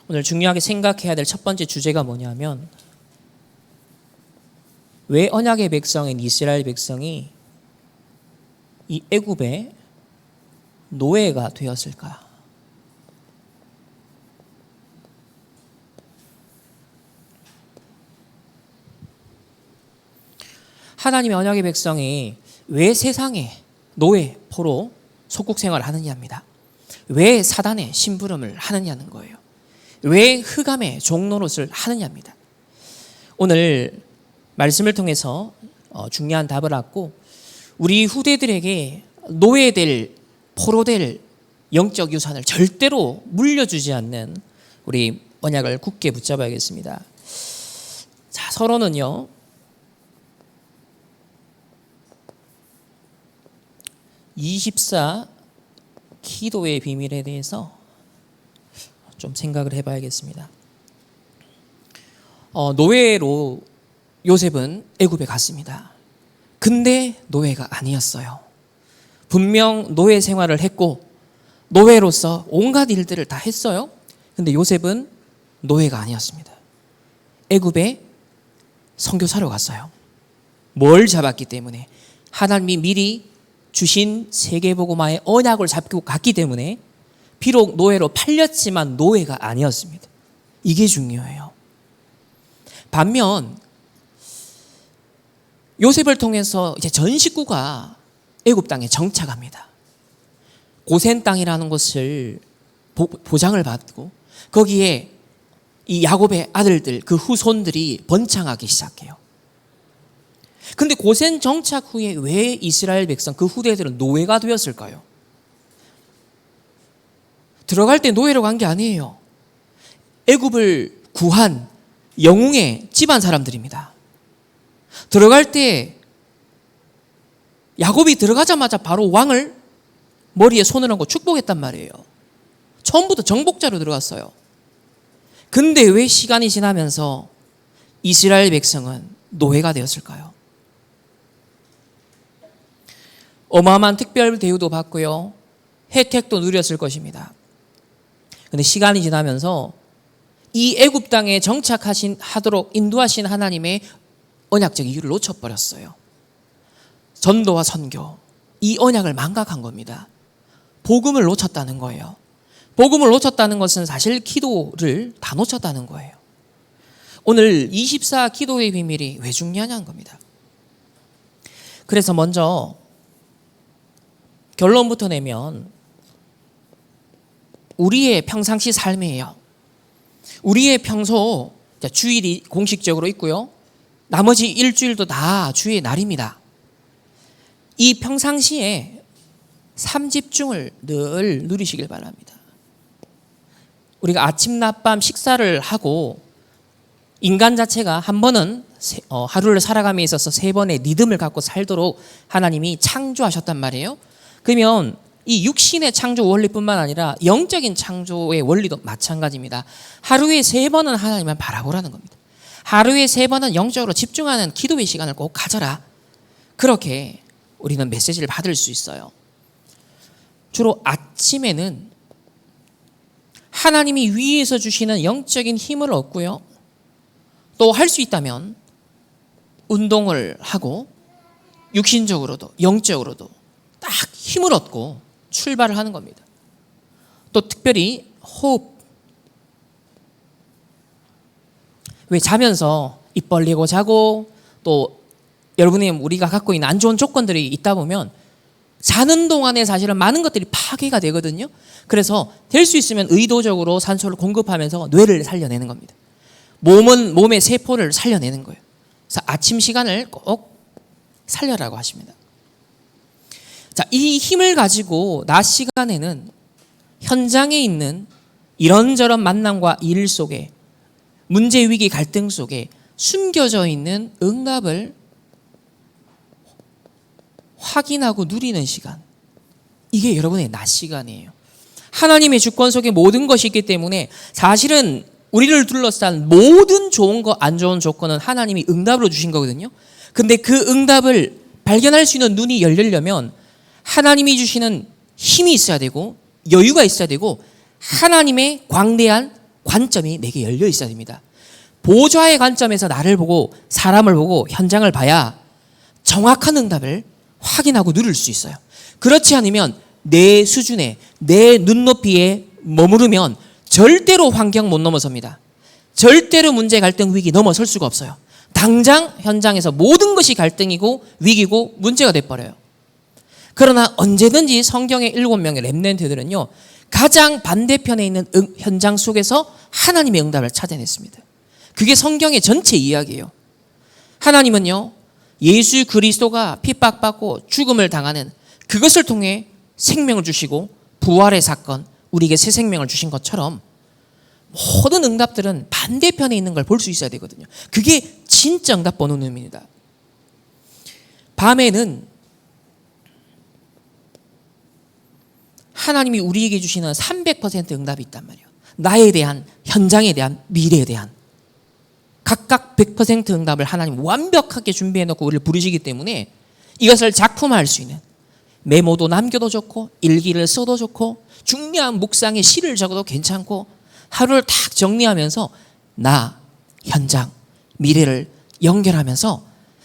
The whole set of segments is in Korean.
오늘 중요하게 생각해야 될 첫 번째 주제가 뭐냐면, 왜 언약의 백성인 이스라엘 백성이 이 애굽의 노예가 되었을까? 하나님의 언약의 백성이 왜 세상의 노예, 포로, 속국 생활을 하느냐입니다. 왜 사단의 심부름을 하느냐는 거예요. 왜 흑암의 종노릇을 하느냐입니다. 오늘 말씀을 통해서 중요한 답을 얻고 우리 후대들에게 노예될, 포로될 영적 유산을 절대로 물려주지 않는 우리 언약을 굳게 붙잡아야겠습니다. 자, 서론은요. (24) 기도의 비밀에 대해서 좀 생각을 해봐야겠습니다. 노예로 요셉은 애굽에 갔습니다. 근데 노예가 아니었어요. 분명 노예 생활을 했고 노예로서 온갖 일들을 다 했어요. 근데 요셉은 노예가 아니었습니다. 애굽에 선교사로 갔어요. 뭘 잡았기 때문에? 하나님이 미리 주신 세계복음화의 언약을 잡고 갔기 때문에 비록 노예로 팔렸지만 노예가 아니었습니다. 이게 중요해요. 반면 요셉을 통해서 이제 전 식구가 애굽 땅에 정착합니다. 고센 땅이라는 것을 보장을 받고 거기에 이 야곱의 아들들, 그 후손들이 번창하기 시작해요. 근데 고센 정착 후에 왜 이스라엘 백성, 그 후대들은 노예가 되었을까요? 들어갈 때 노예로 간 게 아니에요. 애굽을 구한 영웅의 집안 사람들입니다. 들어갈 때 야곱이 들어가자마자 바로 왕을 머리에 손을 얹고 축복했단 말이에요. 처음부터 정복자로 들어갔어요. 근데 왜 시간이 지나면서 이스라엘 백성은 노예가 되었을까요? 어마어마한 특별 대우도 받고요. 혜택도 누렸을 것입니다. 근데 시간이 지나면서 이 애굽 땅에 정착하도록 인도하신 하나님의 언약적 이유를 놓쳐버렸어요. 전도와 선교, 이 언약을 망각한 겁니다. 복음을 놓쳤다는 거예요. 복음을 놓쳤다는 것은 사실 기도를 다 놓쳤다는 거예요. 오늘 24 기도의 비밀이 왜 중요하냐는 겁니다. 그래서 먼저 결론부터 내면 우리의 평상시 삶이에요. 우리의 평소 주일이 공식적으로 있고요. 나머지 일주일도 다 주의 날입니다. 이 평상시에 삼집중을 늘 누리시길 바랍니다. 우리가 아침, 낮, 밤 식사를 하고 인간 자체가 한 번은 하루를 살아감에 있어서 3번의 리듬을 갖고 살도록 하나님이 창조하셨단 말이에요. 그러면 이 육신의 창조 원리뿐만 아니라 영적인 창조의 원리도 마찬가지입니다. 하루에 3번은 하나님을 바라보라는 겁니다. 하루에 3번은 영적으로 집중하는 기도의 시간을 꼭 가져라. 그렇게 우리는 메시지를 받을 수 있어요. 주로 아침에는 하나님이 위에서 주시는 영적인 힘을 얻고요. 또 할 수 있다면 운동을 하고 육신적으로도 영적으로도 딱 힘을 얻고 출발을 하는 겁니다. 또 특별히 호흡. 왜 자면서 입 벌리고 자고 또 여러분이 우리가 갖고 있는 안 좋은 조건들이 있다 보면 자는 동안에 사실은 많은 것들이 파괴가 되거든요. 그래서 될 수 있으면 의도적으로 산소를 공급하면서 뇌를 살려내는 겁니다. 몸의 세포를 살려내는 거예요. 그래서 아침 시간을 꼭 살려라고 하십니다. 자, 이 힘을 가지고 낮 시간에는 현장에 있는 이런저런 만남과 일 속에 문제, 위기, 갈등 속에 숨겨져 있는 응답을 확인하고 누리는 시간. 이게 여러분의 낮 시간이에요. 하나님의 주권 속에 모든 것이 있기 때문에 사실은 우리를 둘러싼 모든 좋은 거, 안 좋은 조건은 하나님이 응답으로 주신 거거든요. 근데 그 응답을 발견할 수 있는 눈이 열리려면 하나님이 주시는 힘이 있어야 되고 여유가 있어야 되고 하나님의 광대한 관점이 내게 열려 있어야 됩니다. 보좌의 관점에서 나를 보고 사람을 보고 현장을 봐야 정확한 응답을 확인하고 누릴 수 있어요. 그렇지 않으면 내 수준에 내 눈높이에 머무르면 절대로 환경 못 넘어섭니다. 절대로 문제, 갈등, 위기 넘어설 수가 없어요. 당장 현장에서 모든 것이 갈등이고 위기고 문제가 돼버려요. 그러나 언제든지 성경의 7명의 렘넌트들은요, 가장 반대편에 있는 현장 속에서 하나님의 응답을 찾아냈습니다. 그게 성경의 전체 이야기예요. 하나님은요, 예수 그리스도가 핍박받고 죽음을 당하는 그것을 통해 생명을 주시고 부활의 사건, 우리에게 새 생명을 주신 것처럼 모든 응답들은 반대편에 있는 걸 볼 수 있어야 되거든요. 그게 진짜 응답 보는 의미입니다. 밤에는 하나님이 우리에게 주시는 300% 응답이 있단 말이에요. 나에 대한, 현장에 대한, 미래에 대한 각각 100% 응답을 하나님 완벽하게 준비해놓고 우리를 부르시기 때문에 이것을 작품화할 수 있는, 메모도 남겨도 좋고 일기를 써도 좋고 중요한 묵상에 시를 적어도 괜찮고 하루를 딱 정리하면서 나, 현장, 미래를 연결하면서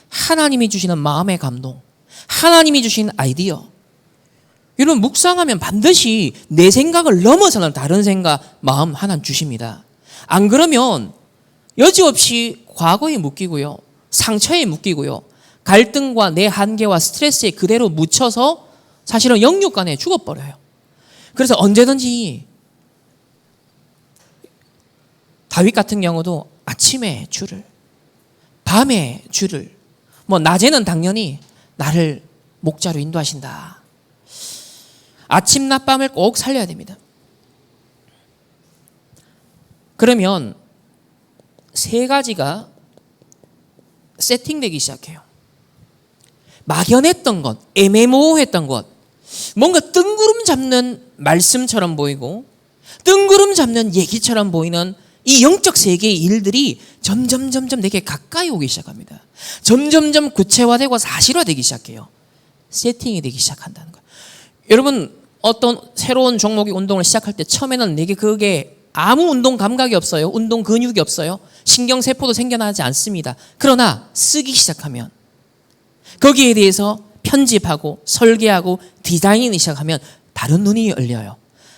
하나님이 주시는 마음의 감동, 하나님이 주신 아이디어, 여러분 묵상하면 반드시 내 생각을 넘어서는 다른 생각, 마음 하나님 주십니다. 안 그러면 여지없이 과거에 묶이고요, 상처에 묶이고요, 갈등과 내 한계와 스트레스에 그대로 묻혀서 사실은 영육간에 죽어버려요. 그래서 언제든지 다윗 같은 경우도 아침에 주를, 밤에 주를, 낮에는 당연히 나를 목자로 인도하신다. 아침 낮밤을 꼭 살려야 됩니다. 그러면 세 가지가 세팅되기 시작해요. 막연했던 것, 애매모호했던 것, 뭔가 뜬구름 잡는 말씀처럼 보이고 뜬구름 잡는 얘기처럼 보이는 이 영적 세계의 일들이 점점 내게 가까이 오기 시작합니다. 점점 구체화되고 사실화되기 시작해요. 세팅이 되기 시작한다는 거예요. 여러분 어떤 새로운 종목의 운동을 시작할 때 처음에는 내게 그게 아무 운동 감각이 없어요. 운동 근육이 없어요. 신경세포도 생겨나지 않습니다. 그러나 쓰기 시작하면, 거기에 대해서 편집하고 설계하고 디자인이 시작하면 다른 눈이 열려요.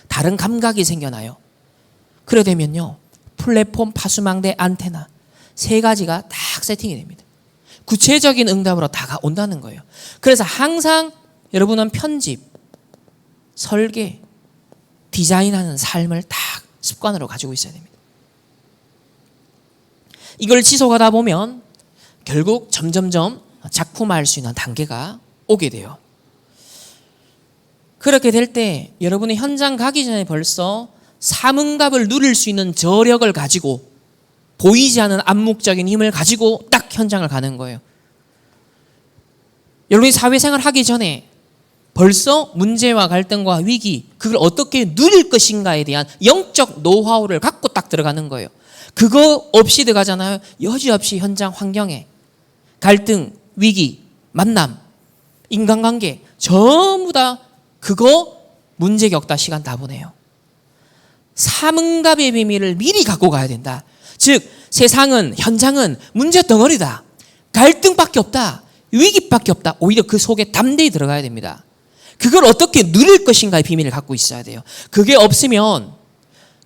다른 감각이 생겨나요. 그래 되면요, 플랫폼, 파수망대, 안테나 세 가지가 딱 세팅이 됩니다. 구체적인 응답으로 다가온다는 거예요. 그래서 항상 여러분은 편집, 설계, 디자인하는 삶을 딱 습관으로 가지고 있어야 됩니다. 이걸 지속하다 보면 결국 점점점 작품화할 수 있는 단계가 오게 돼요. 그렇게 될 때 여러분이 현장 가기 전에 벌써 삼응답을 누릴 수 있는 저력을 가지고, 보이지 않는 암묵적인 힘을 가지고 딱 현장을 가는 거예요. 여러분이 사회생활 하기 전에 벌써 문제와 갈등과 위기, 그걸 어떻게 누릴 것인가에 대한 영적 노하우를 갖고 딱 들어가는 거예요. 그거 없이 들어가잖아요. 여지없이 현장 환경에 갈등, 위기, 만남, 인간관계 전부 다 그거 문제 겪다 시간 다 보내요. 삼응답의 비밀을 미리 갖고 가야 된다. 즉 세상은, 현장은 문제 덩어리다, 갈등밖에 없다, 위기밖에 없다. 오히려 그 속에 담대히 들어가야 됩니다. 그걸 어떻게 누릴 것인가의 비밀을 갖고 있어야 돼요. 그게 없으면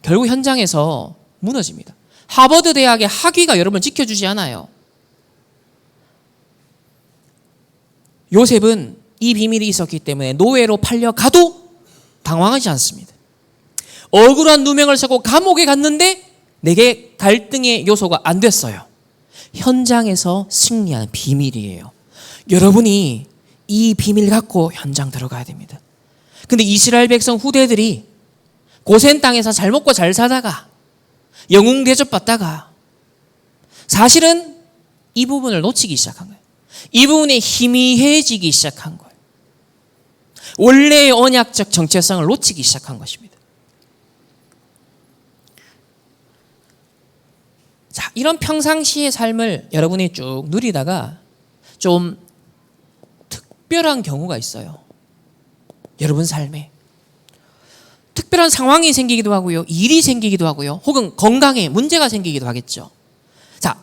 결국 현장에서 무너집니다. 하버드 대학의 학위가 여러분을 지켜주지 않아요. 요셉은 이 비밀이 있었기 때문에 노예로 팔려가도 당황하지 않습니다. 억울한 누명을 쓰고 감옥에 갔는데 내게 갈등의 요소가 안 됐어요. 현장에서 승리하는 비밀이에요. 여러분이 이 비밀 갖고 현장 들어가야 됩니다. 근데 이스라엘 백성 후대들이 고센 땅에서 잘 먹고 잘 사다가 영웅 대접받다가 사실은 이 부분을 놓치기 시작한 거예요. 이 부분에 희미해지기 시작한 거예요. 원래의 언약적 정체성을 놓치기 시작한 것입니다. 자, 이런 평상시의 삶을 여러분이 쭉 누리다가 좀 특별한 경우가 있어요. 여러분 삶에 특별한 상황이 생기기도 하고요. 일이 생기기도 하고요. 혹은 건강에 문제가 생기기도 하겠죠. 자,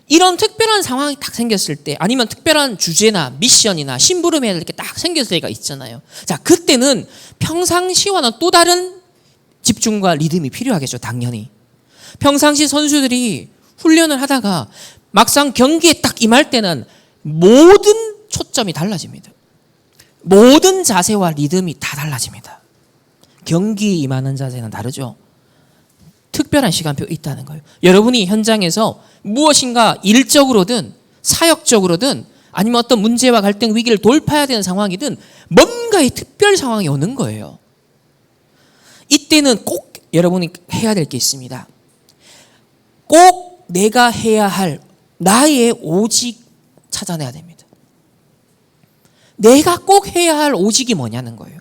이런 특별한 상황이 딱 생겼을 때, 아니면 특별한 주제나 미션이나 심부름해야 될 게 딱 생겼을 때가 있잖아요. 자, 그때는 평상시와는 또 다른 집중과 리듬이 필요하겠죠. 당연히. 평상시 선수들이 훈련을 하다가 막상 경기에 딱 임할 때는 모든 초점이 달라집니다. 모든 자세와 리듬이 다 달라집니다. 경기에 임하는 자세는 다르죠. 특별한 시간표 있다는 거예요. 여러분이 현장에서 무엇인가 일적으로든 사역적으로든 아니면 어떤 문제와 갈등 위기를 돌파해야 되는 상황이든 뭔가의 특별 상황이 오는 거예요. 이때는 꼭 여러분이 해야 될 게 있습니다. 꼭 내가 해야 할 나의 오직 찾아내야 됩니다. 내가 꼭 해야 할 오직이 뭐냐는 거예요.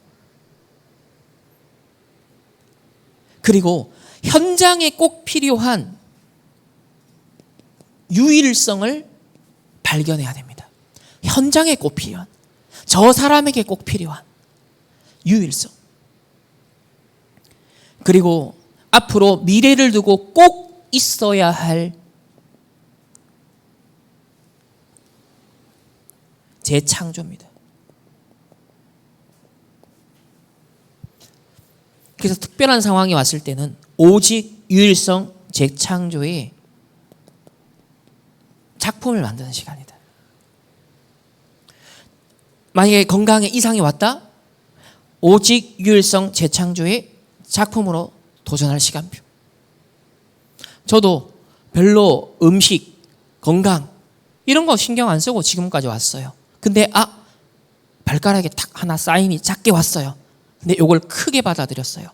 그리고 현장에 꼭 필요한 유일성을 발견해야 됩니다. 현장에 꼭 필요한, 저 사람에게 꼭 필요한 유일성. 그리고 앞으로 미래를 두고 꼭 있어야 할 재창조입니다. 그래서 특별한 상황이 왔을 때는 오직 유일성 재창조의 작품을 만드는 시간이다. 만약에 건강에 이상이 왔다? 오직 유일성 재창조의 작품으로 도전할 시간표. 저도 별로 음식, 건강 이런 거 신경 안 쓰고 지금까지 왔어요. 근데 발가락에 딱 하나 사인이 작게 왔어요. 근데 이걸 크게 받아들였어요.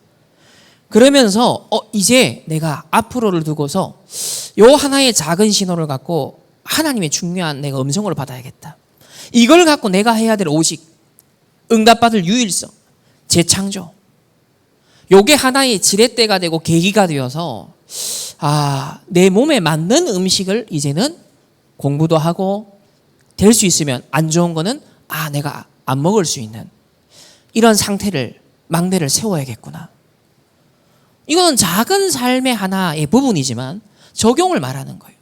그러면서 이제 내가 앞으로를 두고서 요 하나의 작은 신호를 갖고 하나님의 중요한 내가 음성을 받아야겠다. 이걸 갖고 내가 해야 될 오직, 응답받을 유일성, 재창조. 요게 하나의 지렛대가 되고 계기가 되어서 내 몸에 맞는 음식을 이제는 공부도 하고 될 수 있으면 안 좋은 거는 내가 안 먹을 수 있는 이런 상태를, 망대를 세워야겠구나. 이거는 작은 삶의 하나의 부분이지만 적용을 말하는 거예요.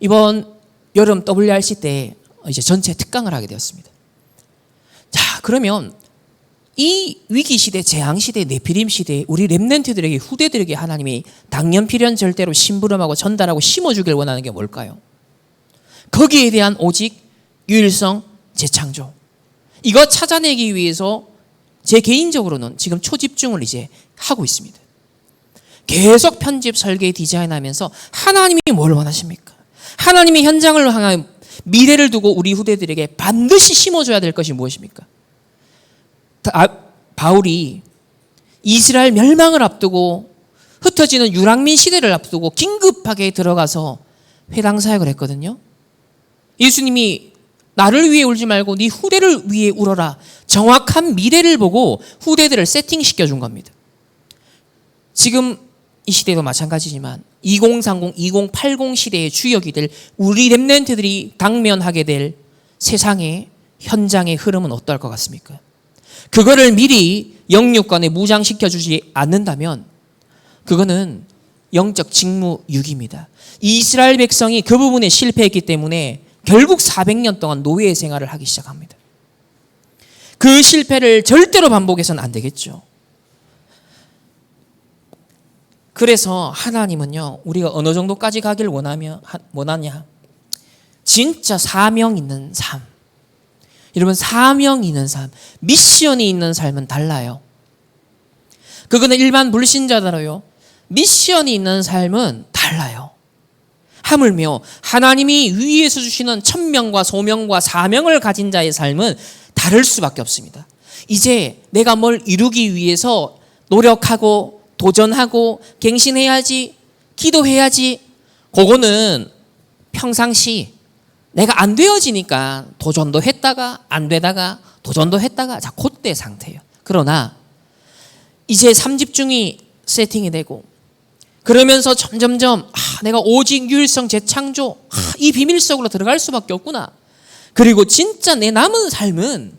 이번 여름 WRC 때 이제 전체 특강을 하게 되었습니다. 자, 그러면 이 위기 시대, 재앙 시대, 네피림 시대에 우리 렘넌트들에게, 후대들에게 하나님이 당연필연 절대로 심부름하고 전달하고 심어주길 원하는 게 뭘까요? 거기에 대한 오직 유일성 재창조. 이거 찾아내기 위해서 제 개인적으로는 지금 초집중을 이제 하고 있습니다. 계속 편집, 설계, 디자인하면서 하나님이 뭘 원하십니까? 하나님이 현장을 향한 미래를 두고 우리 후대들에게 반드시 심어줘야 될 것이 무엇입니까? 바울이 이스라엘 멸망을 앞두고 흩어지는 유랑민 시대를 앞두고 긴급하게 들어가서 회당 사역을 했거든요. 예수님이 나를 위해 울지 말고 네 후대를 위해 울어라. 정확한 미래를 보고 후대들을 세팅시켜 준 겁니다. 지금 이 시대도 마찬가지지만 2030, 2080 시대의 주역이 될 우리 렘넌트들이 당면하게 될 세상의 현장의 흐름은 어떨 것 같습니까? 그거를 미리 영육간에 무장시켜 주지 않는다면 그거는 영적 직무유기입니다. 이스라엘 백성이 그 부분에 실패했기 때문에 결국 400년 동안 노예 생활을 하기 시작합니다. 그 실패를 절대로 반복해서는 안 되겠죠. 그래서 하나님은요, 우리가 어느 정도까지 가길 원하냐? 진짜 사명 있는 삶. 여러분, 사명이 있는 삶, 미션이 있는 삶은 달라요. 그거는 일반 불신자더라요. 미션이 있는 삶은 달라요. 하물며 하나님이 위에서 주시는 천명과 소명과 사명을 가진 자의 삶은 다를 수밖에 없습니다. 이제 내가 뭘 이루기 위해서 노력하고 도전하고 갱신해야지, 기도해야지, 그거는 평상시 내가 안 되어지니까 도전도 했다가 안 되다가 도전도 했다가 자, 그때 상태예요. 그러나 이제 3집중이 세팅이 되고 그러면서 점점점 내가 오직 유일성 재창조 이 비밀 속으로 들어갈 수밖에 없구나. 그리고 진짜 내 남은 삶은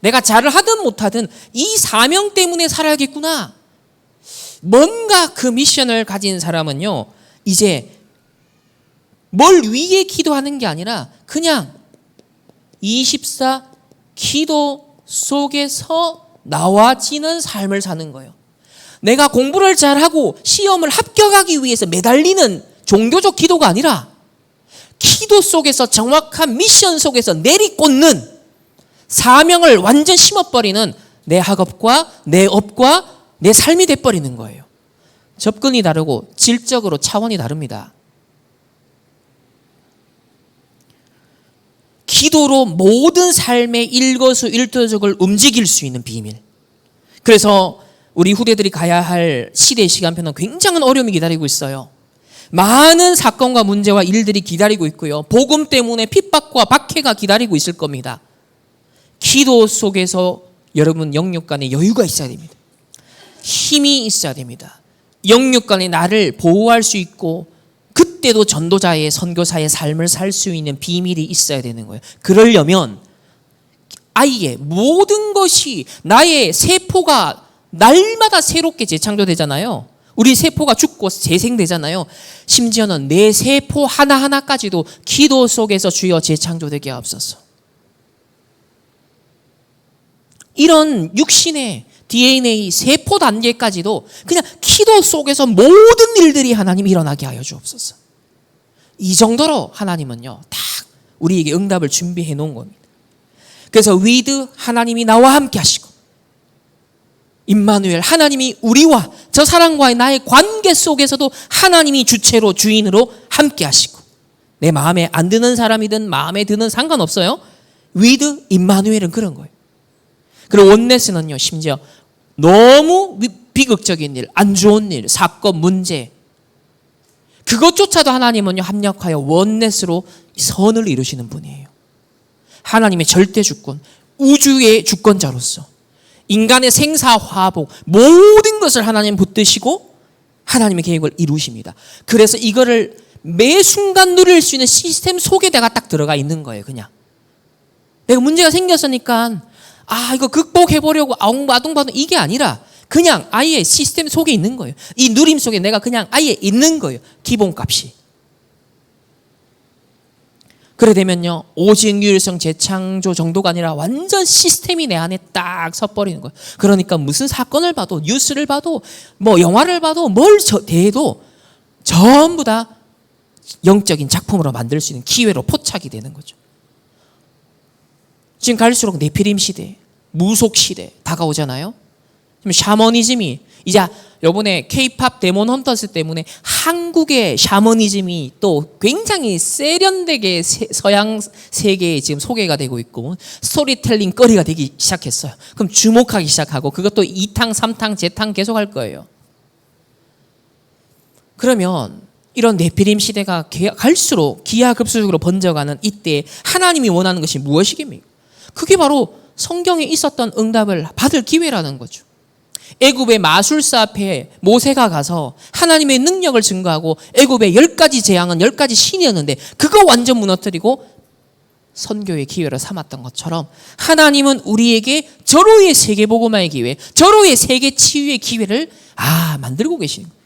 내가 잘을 하든 못하든 이 사명 때문에 살아야겠구나. 뭔가 그 미션을 가진 사람은요, 이제 뭘 위해 기도하는 게 아니라 그냥 24 기도 속에서 나와지는 삶을 사는 거예요. 내가 공부를 잘하고 시험을 합격하기 위해서 매달리는 종교적 기도가 아니라 기도 속에서 정확한 미션 속에서 내리꽂는 사명을 완전 심어버리는 내 학업과 내 업과 내 삶이 돼버리는 거예요. 접근이 다르고 질적으로 차원이 다릅니다. 기도로 모든 삶의 일거수일투족을 움직일 수 있는 비밀. 그래서 우리 후대들이 가야 할 시대의 시간표는 굉장한 어려움이 기다리고 있어요. 많은 사건과 문제와 일들이 기다리고 있고요. 복음 때문에 핍박과 박해가 기다리고 있을 겁니다. 기도 속에서 여러분 영육 간에 여유가 있어야 됩니다. 힘이 있어야 됩니다. 영육 간에 나를 보호할 수 있고 그때도 전도자의 선교사의 삶을 살 수 있는 비밀이 있어야 되는 거예요. 그러려면 아예 모든 것이 나의 세포가 날마다 새롭게 재창조되잖아요. 우리 세포가 죽고 재생되잖아요. 심지어는 내 세포 하나하나까지도 기도 속에서 주여 재창조되게 하옵소서. 이런 육신의 DNA 세포 단계까지도 그냥 기도 속에서 모든 일들이 하나님 일어나게 하여 주옵소서. 이 정도로 하나님은요, 딱 우리에게 응답을 준비해 놓은 겁니다. 그래서 위드 하나님이 나와 함께 하시고, 임마누엘 하나님이 우리와 저 사람과의 나의 관계 속에서도 하나님이 주체로 주인으로 함께 하시고, 내 마음에 안 드는 사람이든 마음에 드는 상관없어요. 위드 임마누엘은 그런 거예요. 그리고 원네스는요, 심지어 너무 비극적인 일, 안 좋은 일, 사건, 문제, 그것조차도 하나님은요, 합력하여 원네스로 선을 이루시는 분이에요. 하나님의 절대 주권, 우주의 주권자로서 인간의 생사화복 모든 것을 하나님 붙드시고 하나님의 계획을 이루십니다. 그래서 이거를 매 순간 누릴 수 있는 시스템 속에 내가 딱 들어가 있는 거예요. 그냥 내가 문제가 생겼으니까 이거 극복해보려고 아둥바둥 이게 아니라 그냥 아예 시스템 속에 있는 거예요. 이 누림 속에 내가 그냥 아예 있는 거예요. 기본값이. 그래 되면요, 오직 유일성 재창조 정도가 아니라 완전 시스템이 내 안에 딱 서버리는 거예요. 그러니까 무슨 사건을 봐도, 뉴스를 봐도, 뭐 영화를 봐도, 뭘 대해도 전부 다 영적인 작품으로 만들 수 있는 기회로 포착이 되는 거죠. 지금 갈수록 네피림 시대, 무속 시대 다가오잖아요. 지금 샤머니즘이 이제 요번에 K-팝 데몬 헌터스 때문에 한국의 샤머니즘이 또 굉장히 세련되게 서양 세계에 지금 소개가 되고 있고 스토리텔링 거리가 되기 시작했어요. 그럼 주목하기 시작하고 그것도 2탕, 3탕, 재탕 계속 할 거예요. 그러면 이런 네피림 시대가 갈수록 기하급수적으로 번져가는 이때 하나님이 원하는 것이 무엇이겠습니까? 그게 바로 성경에 있었던 응답을 받을 기회라는 거죠. 애굽의 마술사 앞에 모세가 가서 하나님의 능력을 증거하고 애굽의 10가지 재앙은 10가지 신이었는데 그거 완전 무너뜨리고 선교의 기회를 삼았던 것처럼 하나님은 우리에게 절호의 세계복음화의 기회, 절호의 세계 치유의 기회를 만들고 계시는 거예요.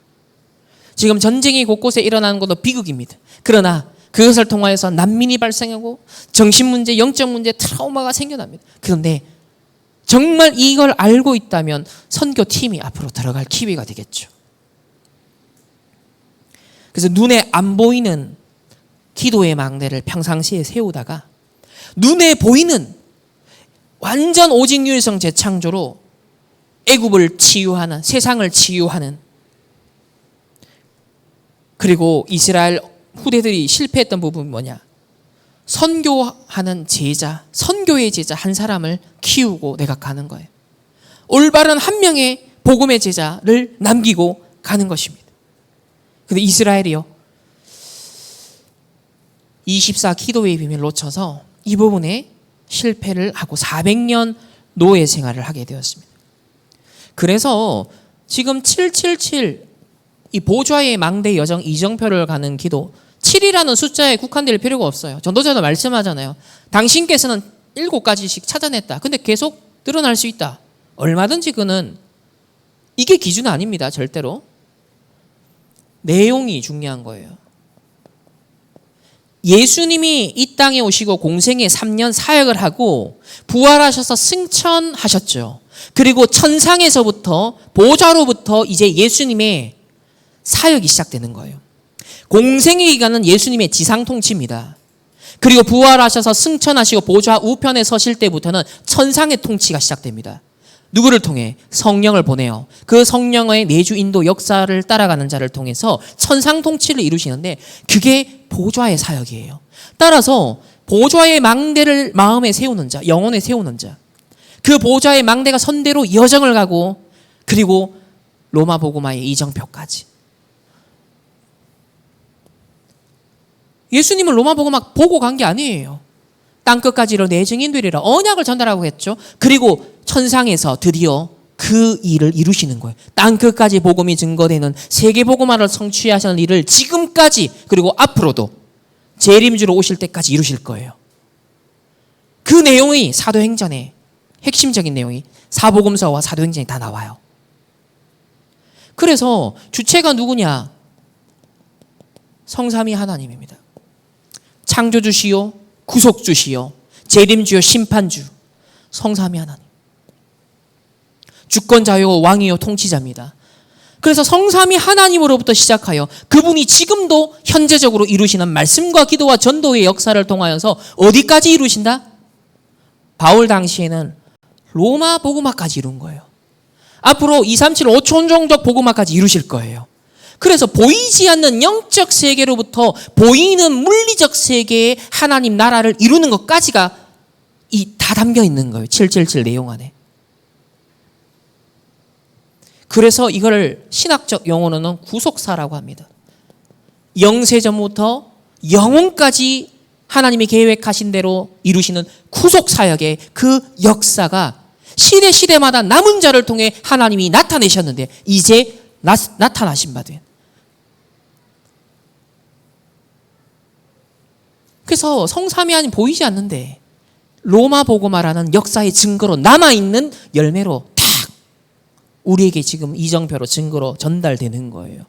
지금 전쟁이 곳곳에 일어나는 것도 비극입니다. 그러나 그것을 통하여서 난민이 발생하고 정신문제, 영적 문제, 트라우마가 생겨납니다. 그런데 정말 이걸 알고 있다면 선교팀이 앞으로 들어갈 기회가 되겠죠. 그래서 눈에 안 보이는 기도의 망대를 평상시에 세우다가 눈에 보이는 완전 오직 유일성 재창조로 애굽을 치유하는, 세상을 치유하는, 그리고 이스라엘 후대들이 실패했던 부분이 뭐냐? 선교하는 제자, 선교의 제자 한 사람을 키우고 내가 가는 거예요. 올바른 한 명의 복음의 제자를 남기고 가는 것입니다. 근데 이스라엘이요, 24 기도의 비밀을 놓쳐서 이 부분에 실패를 하고 400년 노예 생활을 하게 되었습니다. 그래서 지금 777 이 보좌의 망대 여정 이정표를 가는 기도, 7이라는 숫자에 국한될 필요가 없어요. 전도자도 말씀하잖아요. 당신께서는 7가지씩 찾아냈다. 근데 계속 드러날 수 있다. 얼마든지 그는 이게 기준은 아닙니다. 절대로. 내용이 중요한 거예요. 예수님이 이 땅에 오시고 공생애 3년 사역을 하고 부활하셔서 승천하셨죠. 그리고 천상에서부터 보좌로부터 이제 예수님의 사역이 시작되는 거예요. 공생의 기간은 예수님의 지상 통치입니다. 그리고 부활하셔서 승천하시고 보좌 우편에 서실 때부터는 천상의 통치가 시작됩니다. 누구를 통해? 성령을 보내요. 그 성령의 내주 인도 역사를 따라가는 자를 통해서 천상 통치를 이루시는데 그게 보좌의 사역이에요. 따라서 보좌의 망대를 마음에 세우는 자, 영혼에 세우는 자, 그 보좌의 망대가 선대로 여정을 가고 그리고 로마 복음화의 이정표까지. 예수님은 로마 복음화 보고 간 게 아니에요. 땅끝까지로 내 증인되리라 언약을 전달하고 했죠. 그리고 천상에서 드디어 그 일을 이루시는 거예요. 땅끝까지 복음이 증거되는 세계 복음화를 성취하시는 일을 지금까지 그리고 앞으로도 재림주로 오실 때까지 이루실 거예요. 그 내용이 사도행전에 핵심적인 내용이 사복음서와 사도행전에 다 나와요. 그래서 주체가 누구냐? 성삼위 하나님입니다. 창조주시요 구속주시요 재림주요 심판주 성삼위 하나님. 주권자요 왕이요 통치자입니다. 그래서 성삼위 하나님으로부터 시작하여 그분이 지금도 현재적으로 이루시는 말씀과 기도와 전도의 역사를 통하여서 어디까지 이루신다? 바울 당시에는 로마 복음화까지 이룬 거예요. 앞으로 237, 5천종족 복음화까지 이루실 거예요. 그래서 보이지 않는 영적 세계로부터 보이는 물리적 세계의 하나님 나라를 이루는 것까지가 다 담겨 있는 거예요. 777 내용 안에. 그래서 이걸 신학적 용어로는 구속사라고 합니다. 영세전부터 영혼까지 하나님이 계획하신 대로 이루시는 구속사역의 그 역사가 시대마다 남은 자를 통해 하나님이 나타내셨는데 이제 나타나신 바 된. 그래서 성삼위 하나님 보이지 않는데 로마 복음화라는 역사의 증거로 남아있는 열매로 탁 우리에게 지금 이정표로 증거로 전달되는 거예요.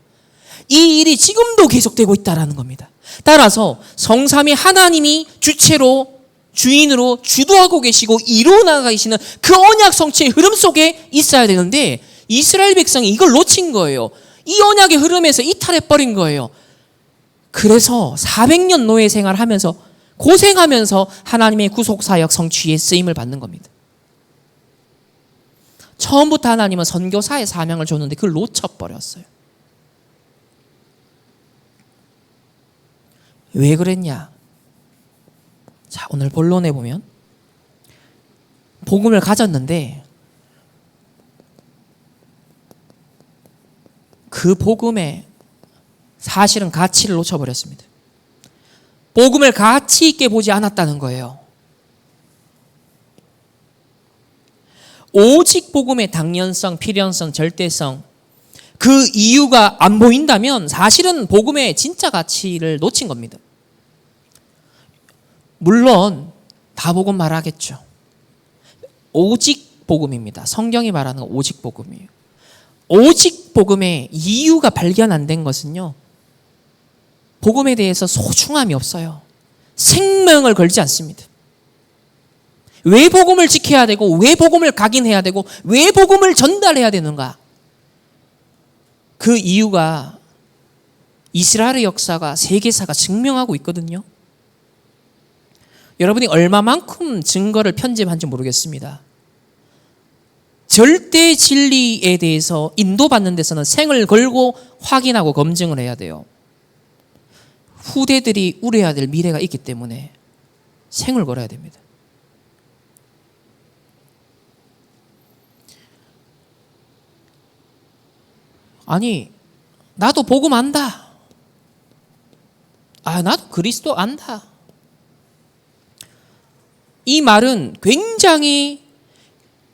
이 일이 지금도 계속되고 있다는 겁니다. 따라서 성삼위 하나님이 주체로 주인으로 주도하고 계시고 이루어나가 계시는 그 언약 성취의 흐름 속에 있어야 되는데 이스라엘 백성이 이걸 놓친 거예요. 이 언약의 흐름에서 이탈해버린 거예요. 그래서 400년 노예 생활하면서 고생하면서 하나님의 구속사역 성취에 쓰임을 받는 겁니다. 처음부터 하나님은 선교사의 사명을 줬는데 그걸 놓쳐버렸어요. 왜 그랬냐? 자, 오늘 본론에 보면 복음을 가졌는데 그 복음의 사실은 가치를 놓쳐버렸습니다. 복음을 가치 있게 보지 않았다는 거예요. 오직 복음의 당연성, 필연성, 절대성 그 이유가 안 보인다면 사실은 복음의 진짜 가치를 놓친 겁니다. 물론 다 복음 말하겠죠. 오직 복음입니다. 성경이 말하는 오직 복음이에요. 오직 복음의 이유가 발견 안 된 것은요. 복음에 대해서 소중함이 없어요. 생명을 걸지 않습니다. 왜 복음을 지켜야 되고 왜 복음을 각인해야 되고 왜 복음을 전달해야 되는가? 그 이유가 이스라엘의 역사가 세계사가 증명하고 있거든요. 여러분이 얼마만큼 증거를 편집한지 모르겠습니다. 절대 진리에 대해서 인도받는 데서는 생을 걸고 확인하고 검증을 해야 돼요. 후대들이 우려해야 될 미래가 있기 때문에 생을 걸어야 됩니다. 아니, 나도 복음 안다. 나도 그리스도 안다. 이 말은 굉장히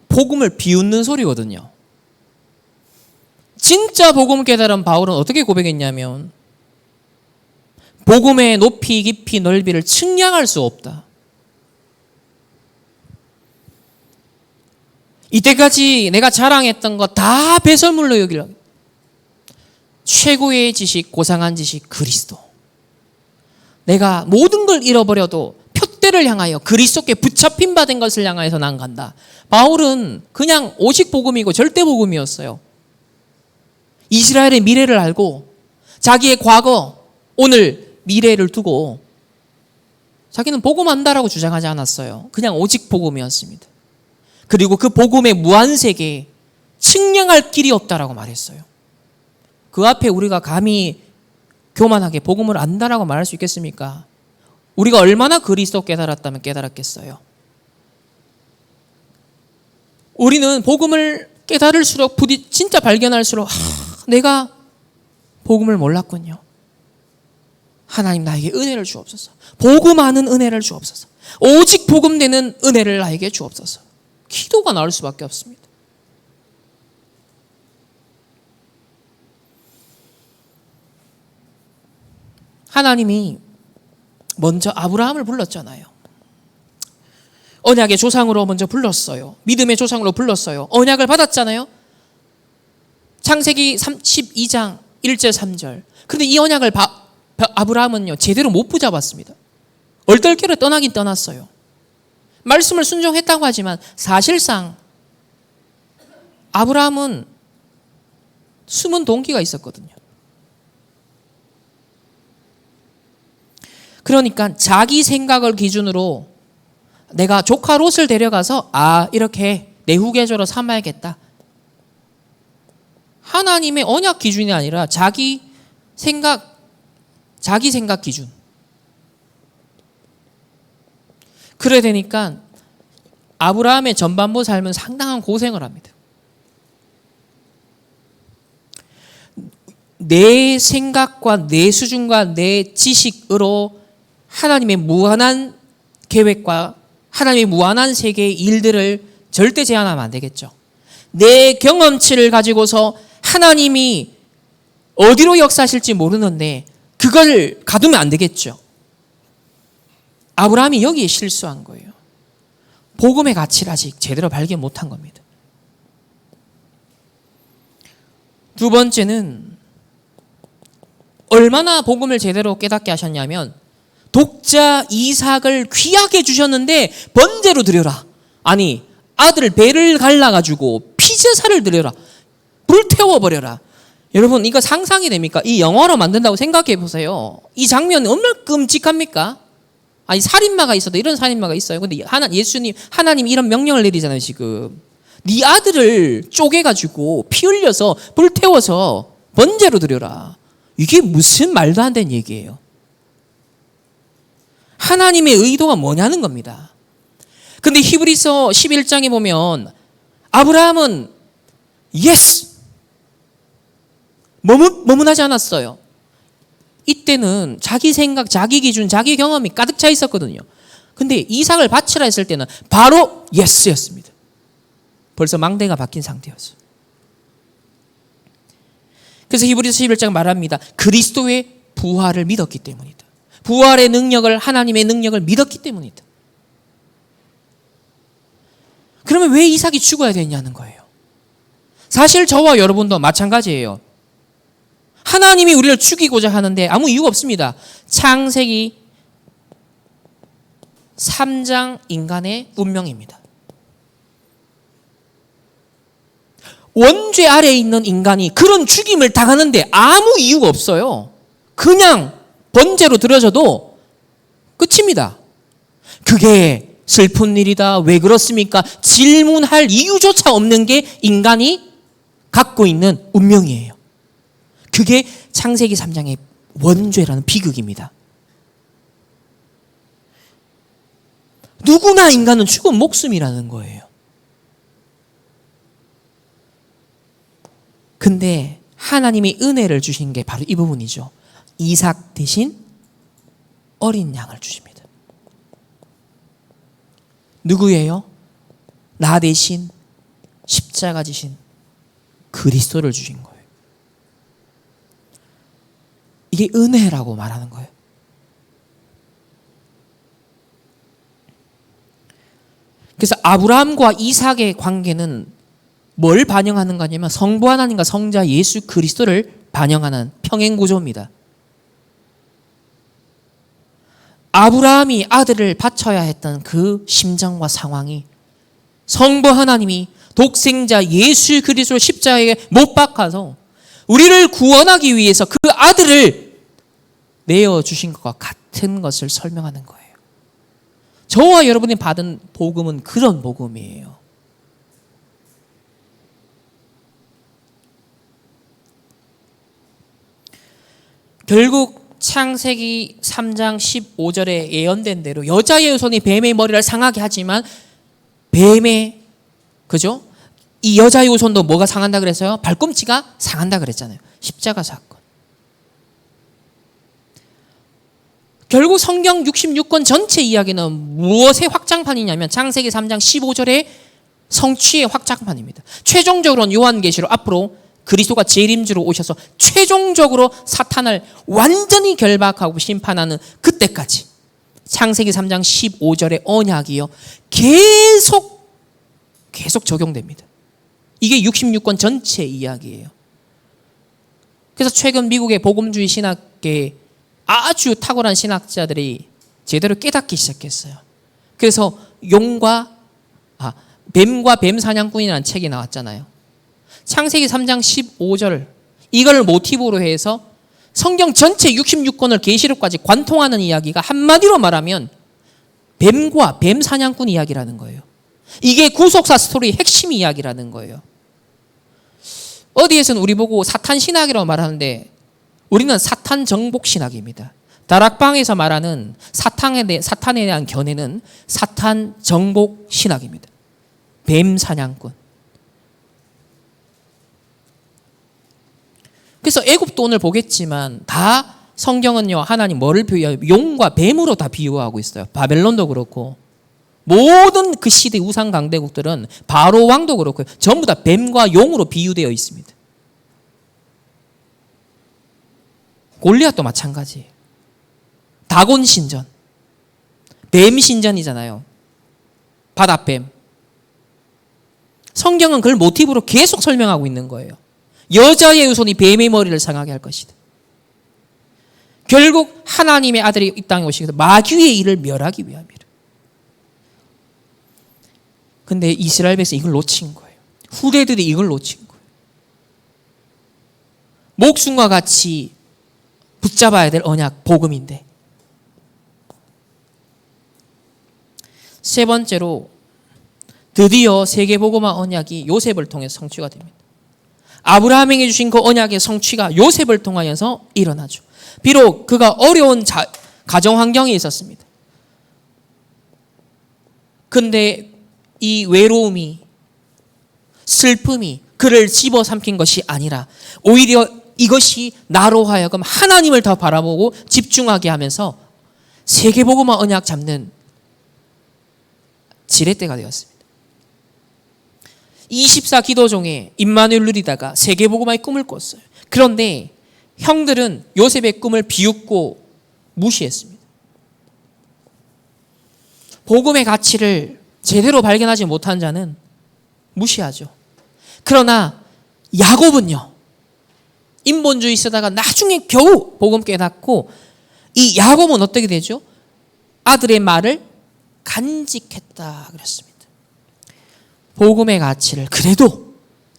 복음을 비웃는 소리거든요. 진짜 복음 깨달은 바울은 어떻게 고백했냐면 복음의 높이, 깊이, 넓이를 측량할 수 없다. 이때까지 내가 자랑했던 거 다 배설물로 여기려. 최고의 지식, 고상한 지식, 그리스도. 내가 모든 걸 잃어버려도 표대를 향하여 그리스도께 붙잡힌 바 된 것을 향하여서 난 간다. 바울은 그냥 오직 복음이고 절대 복음이었어요. 이스라엘의 미래를 알고 자기의 과거, 오늘, 미래를 두고 자기는 복음 안다라고 주장하지 않았어요. 그냥 오직 복음이었습니다. 그리고 그 복음의 무한세계에 측량할 길이 없다라고 말했어요. 그 앞에 우리가 감히 교만하게 복음을 안다라고 말할 수 있겠습니까? 우리가 얼마나 그리스도 깨달았다면 깨달았겠어요. 우리는 복음을 깨달을수록 진짜 발견할수록 내가 복음을 몰랐군요. 하나님 나에게 은혜를 주옵소서. 복음하는 은혜를 주옵소서. 오직 복음되는 은혜를 나에게 주옵소서. 기도가 나올 수밖에 없습니다. 하나님이 먼저 아브라함을 불렀잖아요. 언약의 조상으로 먼저 불렀어요. 믿음의 조상으로 불렀어요. 언약을 받았잖아요. 창세기 12장 1절 3절. 그런데 이 언약을 아브라함은요 제대로 못 붙잡았습니다. 얼떨결에 떠나긴 떠났어요. 말씀을 순종했다고 하지만 사실상 아브라함은 숨은 동기가 있었거든요. 그러니까 자기 생각을 기준으로 내가 조카 롯을 데려가서 이렇게 내 후계자로 삼아야겠다. 하나님의 언약 기준이 아니라 자기 생각 기준. 그래 되니까 아브라함의 전반부 삶은 상당한 고생을 합니다. 내 생각과 내 수준과 내 지식으로 하나님의 무한한 계획과 하나님의 무한한 세계의 일들을 절대 제한하면 안 되겠죠. 내 경험치를 가지고서 하나님이 어디로 역사하실지 모르는데 그걸 가두면 안 되겠죠. 아브라함이 여기에 실수한 거예요. 복음의 가치를 아직 제대로 발견 못한 겁니다. 두 번째는 얼마나 복음을 제대로 깨닫게 하셨냐면 독자 이삭을 귀하게 주셨는데 번제로 드려라. 아니 아들 배를 갈라가지고 피제사를 드려라. 불태워버려라. 여러분 이거 상상이 됩니까? 이 영화로 만든다고 생각해 보세요. 이 장면이 얼마나 끔찍합니까? 아니 살인마가 있어도 이런 살인마가 있어요. 근데 하나님 이런 명령을 내리잖아요 지금. 네 아들을 쪼개가지고 피 흘려서 불태워서 번제로 드려라. 이게 무슨 말도 안 되는 얘기예요. 하나님의 의도가 뭐냐는 겁니다. 근데 히브리서 11장에 보면 아브라함은 예스! 머문하지 않았어요. 이때는 자기 생각, 자기 기준, 자기 경험이 가득 차 있었거든요. 근데 이삭을 바치라 했을 때는 바로 예스였습니다. 벌써 망대가 박힌 상태였어요. 그래서 히브리서 11장 말합니다. 그리스도의 부활을 믿었기 때문이다. 부활의 능력을, 하나님의 능력을 믿었기 때문이다. 그러면 왜 이삭이 죽어야 되냐는 거예요. 사실 저와 여러분도 마찬가지예요. 하나님이 우리를 죽이고자 하는데 아무 이유가 없습니다. 창세기 3장 인간의 운명입니다. 원죄 아래에 있는 인간이 그런 죽임을 당하는데 아무 이유가 없어요. 그냥 번제로 드려져도 끝입니다. 그게 슬픈 일이다. 왜 그렇습니까? 질문할 이유조차 없는 게 인간이 갖고 있는 운명이에요. 그게 창세기 3장의 원죄라는 비극입니다. 누구나 인간은 죽은 목숨이라는 거예요. 근데 하나님이 은혜를 주신 게 바로 이 부분이죠. 이삭 대신 어린 양을 주십니다. 누구예요? 나 대신 십자가 지신 그리스도를 주신 거예요. 이게 은혜라고 말하는 거예요. 그래서 아브라함과 이삭의 관계는 뭘 반영하는 거냐면 성부 하나님과 성자 예수 그리스도를 반영하는 평행 구조입니다. 아브라함이 아들을 바쳐야 했던 그 심정과 상황이 성부 하나님이 독생자 예수 그리스도를 십자가에 못 박아서 우리를 구원하기 위해서 그 아들을 내어주신 것과 같은 것을 설명하는 거예요. 저와 여러분이 받은 복음은 그런 복음이에요. 결국 창세기 3장 15절에 예언된 대로 여자의 후손이 뱀의 머리를 상하게 하지만 뱀의 그죠? 이 여자의 후손도 뭐가 상한다 그랬어요? 발꿈치가 상한다 그랬잖아요. 십자가 사건. 결국 성경 66권 전체 이야기는 무엇의 확장판이냐면 창세기 3장 15절의 성취의 확장판입니다. 최종적으로는 요한계시록 앞으로 그리스도가 재림주로 오셔서 최종적으로 사탄을 완전히 결박하고 심판하는 그때까지 창세기 3장 15절의 언약이요 계속 적용됩니다. 이게 66권 전체 이야기예요. 그래서 최근 미국의 복음주의 신학계에 아주 탁월한 신학자들이 제대로 깨닫기 시작했어요. 그래서 뱀과 뱀 사냥꾼이라는 책이 나왔잖아요. 창세기 3장 15절 이걸 모티브로 해서 성경 전체 66권을 계시록까지 관통하는 이야기가 한마디로 말하면 뱀과 뱀 사냥꾼 이야기라는 거예요. 이게 구속사 스토리의 핵심 이야기라는 거예요. 어디에서는 우리 보고 사탄 신학이라고 말하는데 우리는 사탄 정복 신학입니다. 다락방에서 말하는 사탄에 대한 견해는 사탄 정복 신학입니다. 뱀 사냥꾼. 그래서 애굽도 오늘 보겠지만 다 성경은요 하나님 뭐를 비유해요? 용과 뱀으로 다 비유하고 있어요. 바벨론도 그렇고 모든 그 시대 우상 강대국들은 바로 왕도 그렇고 전부 다 뱀과 용으로 비유되어 있습니다. 골리앗도 마찬가지예요. 다곤 신전, 뱀 신전이잖아요. 바다뱀. 성경은 그걸 모티브로 계속 설명하고 있는 거예요. 여자의 후손이 뱀의 머리를 상하게 할 것이다. 결국 하나님의 아들이 이 땅에 오시기 위해서 마귀의 일을 멸하기 위함이라. 근데 이스라엘 백성이 이걸 놓친 거예요. 후대들이 이걸 놓친 거예요. 목숨과 같이 붙잡아야 될 언약, 복음인데. 세 번째로 드디어 세계복음화 언약이 요셉을 통해 성취가 됩니다. 아브라함에게 주신 그 언약의 성취가 요셉을 통하여서 일어나죠. 비록 그가 어려운 가정 환경에 있었습니다. 근데 이 외로움이, 슬픔이 그를 집어삼킨 것이 아니라 오히려 이것이 나로 하여금 하나님을 더 바라보고 집중하게 하면서 세계복음화 언약 잡는 지렛대가 되었습니다. 24 기도 중에 임마누엘 누리다가 세계복음화의 꿈을 꿨어요. 그런데 형들은 요셉의 꿈을 비웃고 무시했습니다. 복음의 가치를 제대로 발견하지 못한 자는 무시하죠. 그러나 야곱은요, 인본주의 쓰다가 나중에 겨우 복음 깨닫고 이 야곱은 어떻게 되죠? 아들의 말을 간직했다 그랬습니다. 복음의 가치를 그래도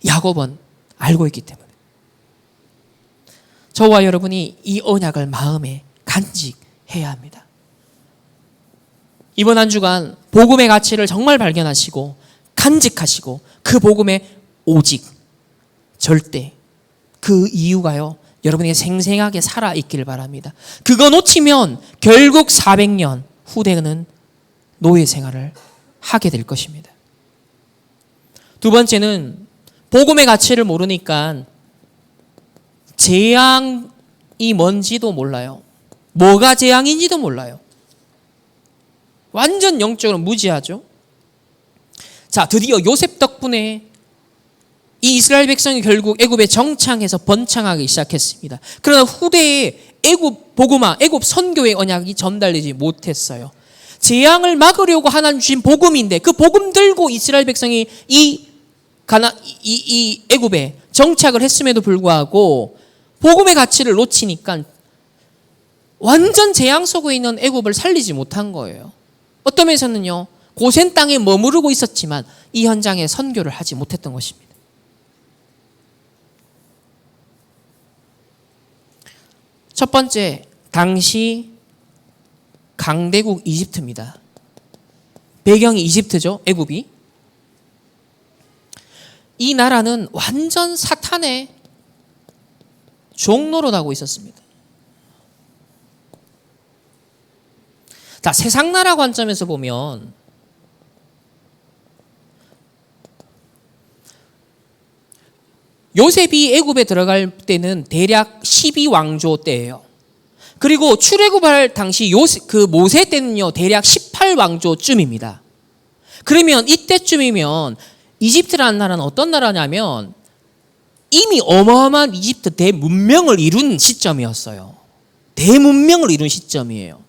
야곱은 알고 있기 때문에 저와 여러분이 이 언약을 마음에 간직해야 합니다. 이번 한 주간 복음의 가치를 정말 발견하시고 간직하시고 그 복음에 오직 절대 그 이유가요 여러분에게 생생하게 살아있길 바랍니다. 그거 놓치면 결국 400년 후대는 노예 생활을 하게 될 것입니다. 두 번째는 복음의 가치를 모르니까 재앙이 뭔지도 몰라요. 뭐가 재앙인지도 몰라요. 완전 영적으로 무지하죠. 자, 드디어 요셉 덕분에 이 이스라엘 백성이 결국 애굽에 정착해서 번창하기 시작했습니다. 그러나 후대에 애굽 복음화, 애굽 선교의 언약이 전달되지 못했어요. 재앙을 막으려고 하나님 주신 복음인데 그 복음 들고 이스라엘 백성이 이 애굽에 정착을 했음에도 불구하고 복음의 가치를 놓치니까 완전 재앙 속에 있는 애굽을 살리지 못한 거예요. 어떤 면에서는요, 고센 땅에 머무르고 있었지만 이 현장에 선교를 하지 못했던 것입니다. 첫 번째, 당시 강대국 이집트입니다. 배경이 이집트죠, 애굽이. 이 나라는 완전 사탄의 종노릇하고 있었습니다. 자, 세상 나라 관점에서 보면 요셉이 애굽에 들어갈 때는 대략 12왕조 때예요. 그리고 출애굽할 당시 모세 때는요, 대략 18왕조쯤입니다. 그러면 이때쯤이면 이집트라는 나라는 어떤 나라냐면 이미 어마어마한 이집트 대문명을 이룬 시점이었어요. 대문명을 이룬 시점이에요.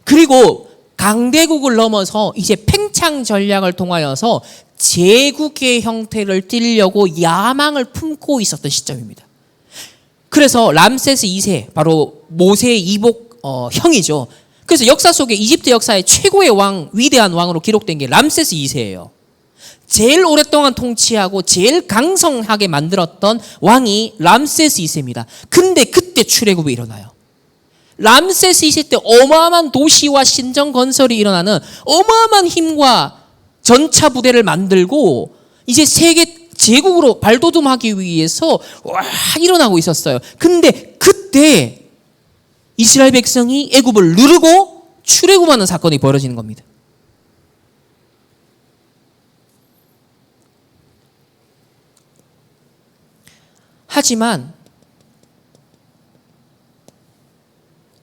그리고 강대국을 넘어서 이제 팽창 전략을 통하여서 제국의 형태를 띠려고 야망을 품고 있었던 시점입니다. 그래서 람세스 2세, 바로 모세의 이복 형이죠. 그래서 역사 속에 이집트 역사의 최고의 왕, 위대한 왕으로 기록된 게 람세스 2세예요. 제일 오랫동안 통치하고 제일 강성하게 만들었던 왕이 람세스 2세입니다. 근데 그때 출애굽이 일어나요. 람세스 2세 때 어마어마한 도시와 신정 건설이 일어나는 어마어마한 힘과 전차 부대를 만들고 이제 세계 제국으로 발돋움하기 위해서 일어나고 있었어요. 근데 그때 이스라엘 백성이 애굽을 누르고 출애굽하는 사건이 벌어지는 겁니다. 하지만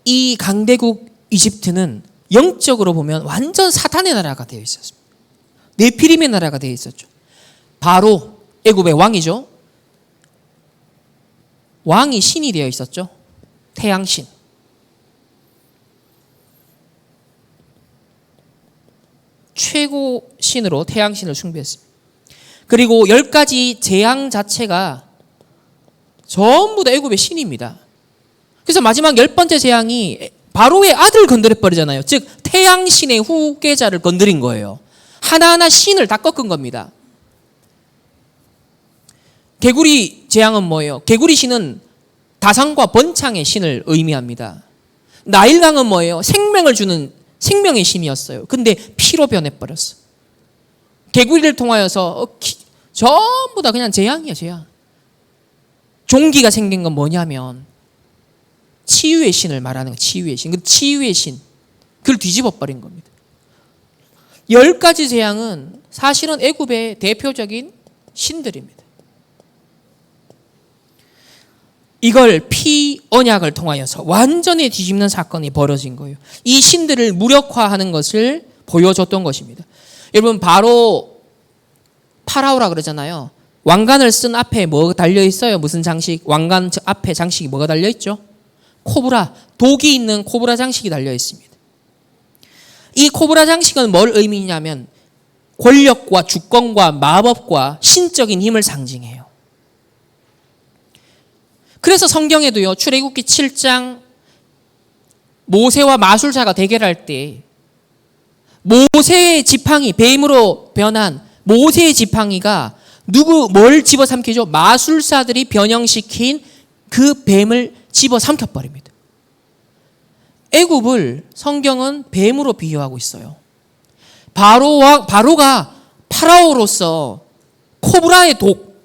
이 강대국 이집트는 영적으로 보면 완전 사탄의 나라가 되어 있었습니다. 네피림의 나라가 되어 있었죠. 바로 애굽의 왕이죠. 왕이 신이 되어 있었죠. 태양신. 최고 신으로 태양신을 숭배했습니다. 그리고 10가지 재앙 자체가 전부 다 애굽의 신입니다. 그래서 마지막 10번째 재앙이 바로의 아들을 건드려버리잖아요. 즉 태양신의 후계자를 건드린 거예요. 하나하나 신을 다 꺾은 겁니다. 개구리 재앙은 뭐예요? 개구리 신은 다산과 번창의 신을 의미합니다. 나일강은 뭐예요? 생명을 주는 생명의 신이었어요. 근데 피로 변해버렸어. 개구리를 통하여서 전부 다 그냥 재앙이야, 재앙. 종기가 생긴 건 뭐냐면 치유의 신을 말하는 거예요. 치유의 신. 그 치유의 신. 그걸 뒤집어 버린 겁니다. 10가지 재앙은 사실은 애굽의 대표적인 신들입니다. 이걸 피 언약을 통하여서 완전히 뒤집는 사건이 벌어진 거예요. 이 신들을 무력화하는 것을 보여줬던 것입니다. 여러분, 바로 파라오라 그러잖아요. 왕관을 쓴 앞에 뭐가 달려 있어요? 무슨 장식? 왕관 앞에 장식이 뭐가 달려 있죠? 코브라, 독이 있는 코브라 장식이 달려 있습니다. 이 코브라 장식은 뭘 의미냐면 권력과 주권과 마법과 신적인 힘을 상징해요. 그래서 성경에도요, 출애굽기 7장 모세와 마술사가 대결할 때 모세의 지팡이, 뱀으로 변한 모세의 지팡이가 뭘 집어삼키죠? 마술사들이 변형시킨 그 뱀을 집어삼켜버립니다. 애굽을 성경은 뱀으로 비유하고 있어요. 바로가 파라오로서 코브라의 독,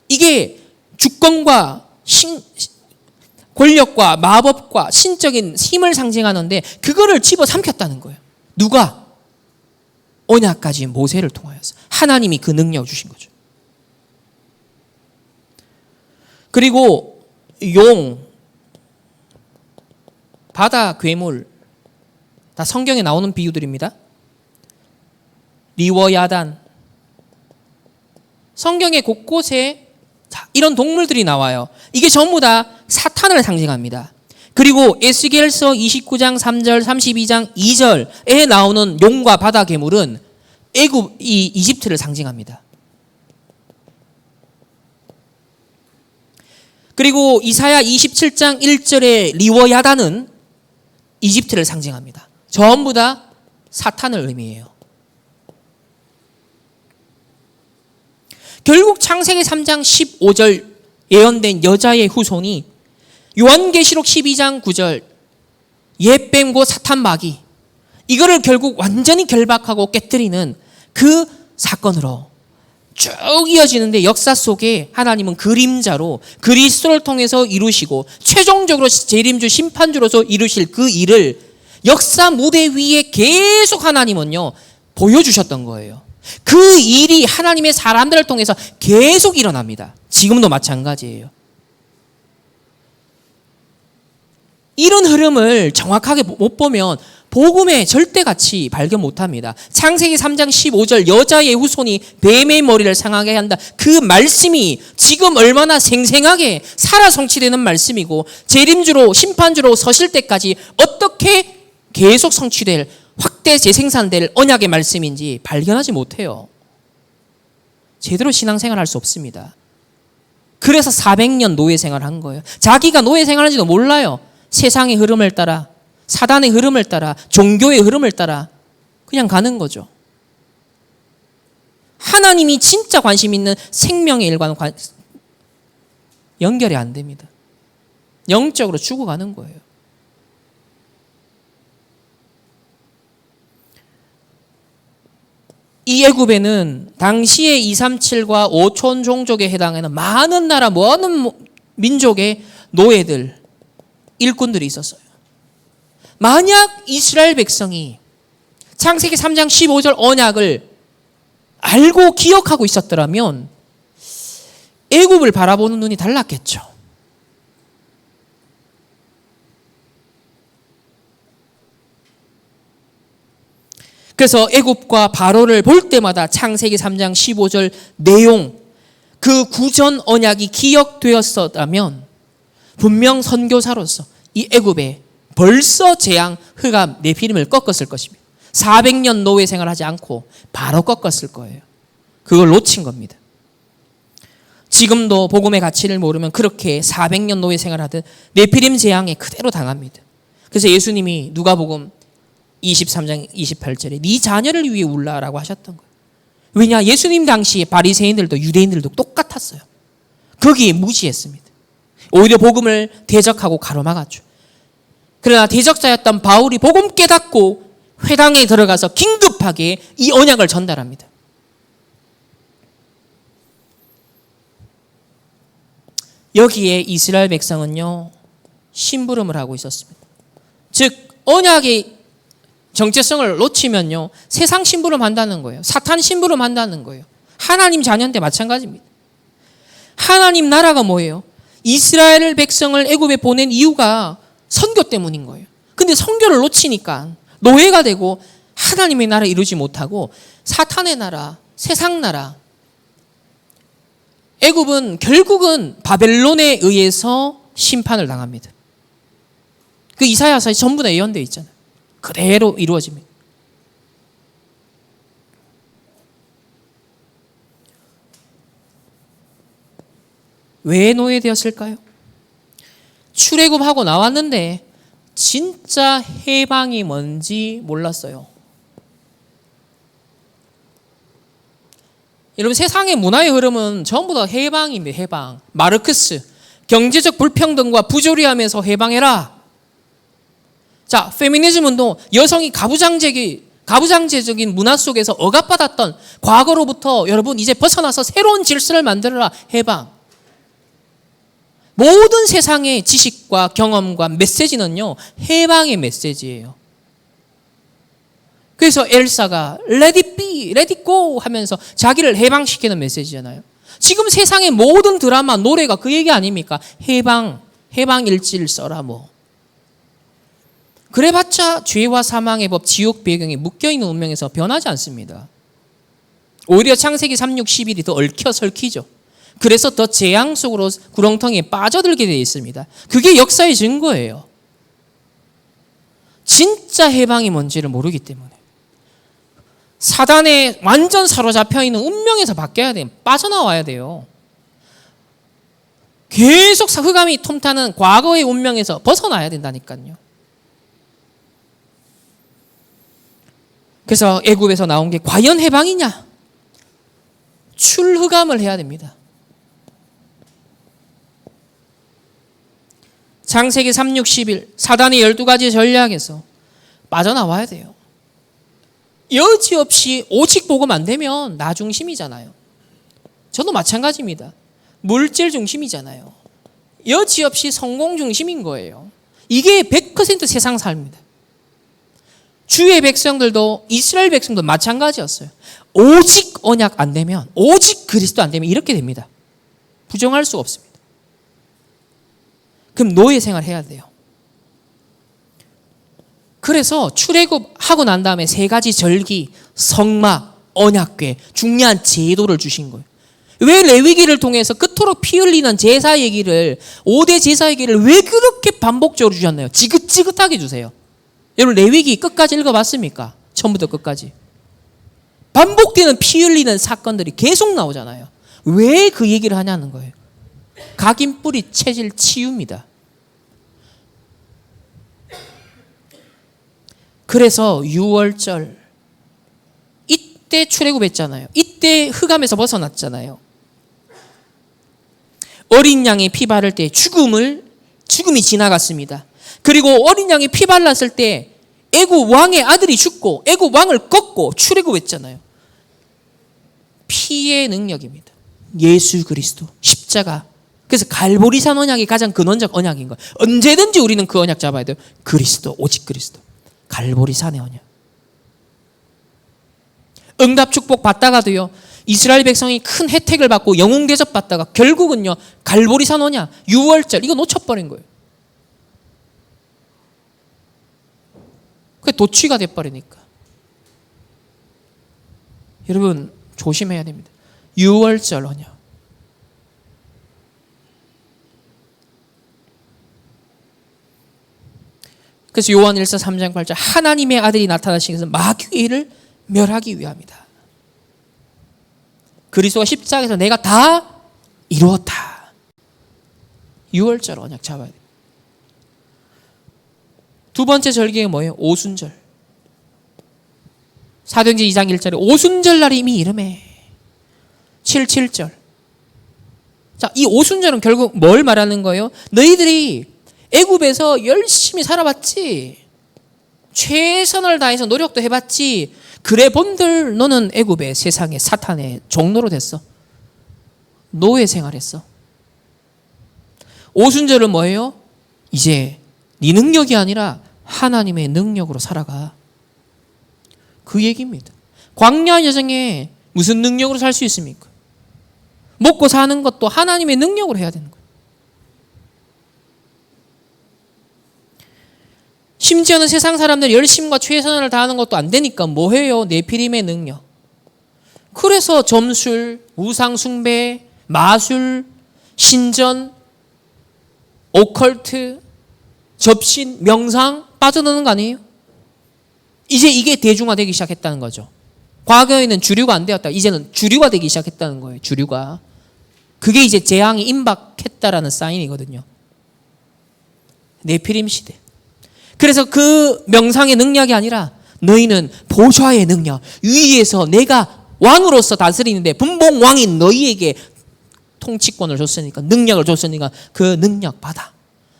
이게 주권과 권력과 마법과 신적인 힘을 상징하는데 그거를 집어삼켰다는 거예요. 누가? 언약까지 모세를 통하여서 하나님이 그 능력을 주신 거죠. 그리고 용, 바다 괴물, 다 성경에 나오는 비유들입니다. 리워야단, 성경의 곳곳에 이런 동물들이 나와요. 이게 전부 다 사탄을 상징합니다. 그리고 에스겔서 29장 3절, 32장 2절에 나오는 용과 바다 괴물은 이집트를 상징합니다. 그리고 이사야 27장 1절의 리워야단은 이집트를 상징합니다. 전부 다 사탄을 의미해요. 결국 창세기 3장 15절 예언된 여자의 후손이 요한계시록 12장 9절 옛뱀고 사탄 마귀, 이거를 결국 완전히 결박하고 깨뜨리는 그 사건으로 쭉 이어지는데, 역사 속에 하나님은 그림자로 그리스도를 통해서 이루시고 최종적으로 재림주 심판주로서 이루실 그 일을 역사 무대 위에 계속 하나님은요 보여주셨던 거예요. 그 일이 하나님의 사람들을 통해서 계속 일어납니다. 지금도 마찬가지예요. 이런 흐름을 정확하게 못 보면 복음의 절대 가치 발견 못합니다. 창세기 3장 15절 여자의 후손이 뱀의 머리를 상하게 한다. 그 말씀이 지금 얼마나 생생하게 살아 성취되는 말씀이고, 재림주로 심판주로 서실 때까지 어떻게 계속 성취될, 확대 재생산될 언약의 말씀인지 발견하지 못해요. 제대로 신앙생활 할 수 없습니다. 그래서 400년 노예 생활한 거예요. 자기가 노예 생활하는지도 몰라요. 세상의 흐름을 따라, 사단의 흐름을 따라, 종교의 흐름을 따라 그냥 가는 거죠. 하나님이 진짜 관심 있는 생명의 일과는 연결이 안 됩니다. 영적으로 죽어가는 거예요. 이 애굽에는 당시의 237과 5촌 종족에 해당하는 많은 나라, 많은 민족의 노예들, 일꾼들이 있었어요. 만약 이스라엘 백성이 창세기 3장 15절 언약을 알고 기억하고 있었더라면 애굽을 바라보는 눈이 달랐겠죠. 그래서 애굽과 바로를 볼 때마다 창세기 3장 15절 내용, 그 구전 언약이 기억되었었다면 분명 선교사로서 이 애굽에 벌써 재앙 흑암 네피림을 꺾었을 것입니다. 400년 노예 생활하지 않고 바로 꺾었을 거예요. 그걸 놓친 겁니다. 지금도 복음의 가치를 모르면 그렇게 400년 노예 생활하듯 네피림 재앙에 그대로 당합니다. 그래서 예수님이 누가복음 23장 28절에 네 자녀를 위해 울라라고 하셨던 거예요. 왜냐? 예수님 당시에 바리새인들도 유대인들도 똑같았어요. 거기에 무지했습니다. 오히려 복음을 대적하고 가로막았죠. 그러나 대적자였던 바울이 복음 깨닫고 회당에 들어가서 긴급하게 이 언약을 전달합니다. 여기에 이스라엘 백성은요 심부름을 하고 있었습니다. 즉 언약의 정체성을 놓치면요 세상 심부름 한다는 거예요. 사탄 심부름 한다는 거예요. 하나님 자녀인데 마찬가지입니다. 하나님 나라가 뭐예요? 이스라엘 백성을 애굽에 보낸 이유가 선교 때문인 거예요. 근데 선교를 놓치니까 노예가 되고 하나님의 나라 이루지 못하고 사탄의 나라, 세상 나라, 애굽은 결국은 바벨론에 의해서 심판을 당합니다. 그 이사야서에 전부 다 예언되어 있잖아요. 그대로 이루어집니다. 왜 노예되었을까요? 출애굽하고 나왔는데 진짜 해방이 뭔지 몰랐어요. 여러분 세상의 문화의 흐름은 전부 다 해방입니다. 해방. 마르크스 경제적 불평등과 부조리함에서 해방해라. 자, 페미니즘은도 여성이 가부장제적인 문화 속에서 억압받았던 과거로부터 여러분 이제 벗어나서 새로운 질서를 만들어라. 해방. 모든 세상의 지식과 경험과 메시지는요 해방의 메시지예요. 그래서 엘사가 Let it be, let it go 하면서 자기를 해방시키는 메시지잖아요. 지금 세상의 모든 드라마, 노래가 그 얘기 아닙니까? 해방 일지를 써라 뭐. 그래봤자 죄와 사망의 법, 지옥 배경에 묶여있는 운명에서 변하지 않습니다. 오히려 창세기 3, 6, 11이 더 얽혀 설키죠. 그래서 더 재앙 속으로 구렁텅이에 빠져들게 되어 있습니다. 그게 역사의 증거예요. 진짜 해방이 뭔지를 모르기 때문에 사단에 완전 사로잡혀 있는 운명에서 바뀌어야 돼요. 빠져나와야 돼요. 계속 흑암이 틈타는 과거의 운명에서 벗어나야 된다니까요. 그래서 애굽에서 나온 게 과연 해방이냐? 출흑암을 해야 됩니다. 창세기 3, 6, 11 사단의 12가지 전략에서 빠져나와야 돼요. 여지없이 오직 복음 안 되면 나 중심이잖아요. 저도 마찬가지입니다. 물질 중심이잖아요. 여지없이 성공 중심인 거예요. 이게 100% 세상 삶입니다. 주의 백성들도 이스라엘 백성도 마찬가지였어요. 오직 언약 안 되면, 오직 그리스도 안 되면 이렇게 됩니다. 부정할 수가 없습니다. 그럼 노예 생활 해야 돼요. 그래서 출애굽하고 난 다음에 3가지 절기, 성막, 언약궤, 중요한 제도를 주신 거예요. 왜 레위기를 통해서 그토록 피 흘리는 제사 얘기를 5대 제사 얘기를 왜 그렇게 반복적으로 주셨나요? 지긋지긋하게 주세요. 여러분 레위기 끝까지 읽어봤습니까? 처음부터 끝까지. 반복되는 피 흘리는 사건들이 계속 나오잖아요. 왜 그 얘기를 하냐는 거예요. 각인 뿌리 체질 치유입니다. 그래서 6월절 이때 출애굽했잖아요. 이때 흑암에서 벗어났잖아요. 어린 양의 피 바를 때 죽음이 지나갔습니다. 그리고 어린 양이 피 발랐을 때 애굽 왕의 아들이 죽고 애굽 왕을 꺾고 출애굽했잖아요. 피의 능력입니다. 예수 그리스도 십자가. 그래서 갈보리산 언약이 가장 근원적 언약인 거예요. 언제든지 우리는 그 언약 잡아야 돼요. 그리스도, 오직 그리스도. 갈보리산의 언약. 응답 축복 받다가도요. 이스라엘 백성이 큰 혜택을 받고 영웅 대접 받다가 결국은요. 갈보리산 언약, 6월절 이거 놓쳐버린 거예요. 그게 도취가 돼버리니까. 여러분 조심해야 됩니다. 6월절 언약. 그래서 요한 1서 3장 8절 하나님의 아들이 나타나신 것은 마귀의 일을 멸하기 위함이다. 그리스도가 십자가에서 내가 다 이루었다. 6월절 언약 잡아야 돼요. 두 번째 절기가 뭐예요? 오순절. 사도행전 2장 1절에 오순절 날이 이미 이름에 7.7절. 자, 이 오순절은 결국 뭘 말하는 거예요? 너희들이 애굽에서 열심히 살아봤지. 최선을 다해서 노력도 해봤지. 그래 본들 너는 애굽의 세상의 사탄의 종로로 됐어. 노예 생활했어. 오순절은 뭐예요? 이제 네 능력이 아니라 하나님의 능력으로 살아가. 그 얘기입니다. 광야 여정에 무슨 능력으로 살 수 있습니까? 먹고 사는 것도 하나님의 능력으로 해야 되는 거예요. 심지어는 세상 사람들 열심과 최선을 다하는 것도 안 되니까 뭐 해요? 네피림의 능력. 그래서 점술, 우상숭배, 마술, 신전, 오컬트, 접신, 명상 빠져드는 거 아니에요? 이제 이게 대중화되기 시작했다는 거죠. 과거에는 주류가 안 되었다. 이제는 주류가 되기 시작했다는 거예요. 주류가. 그게 이제 재앙이 임박했다라는 사인이거든요. 네피림 시대. 그래서 그 명상의 능력이 아니라 너희는 보좌의 능력, 위에서 내가 왕으로서 다스리는데 분봉 왕인 너희에게 통치권을 줬으니까, 능력을 줬으니까 그 능력 받아.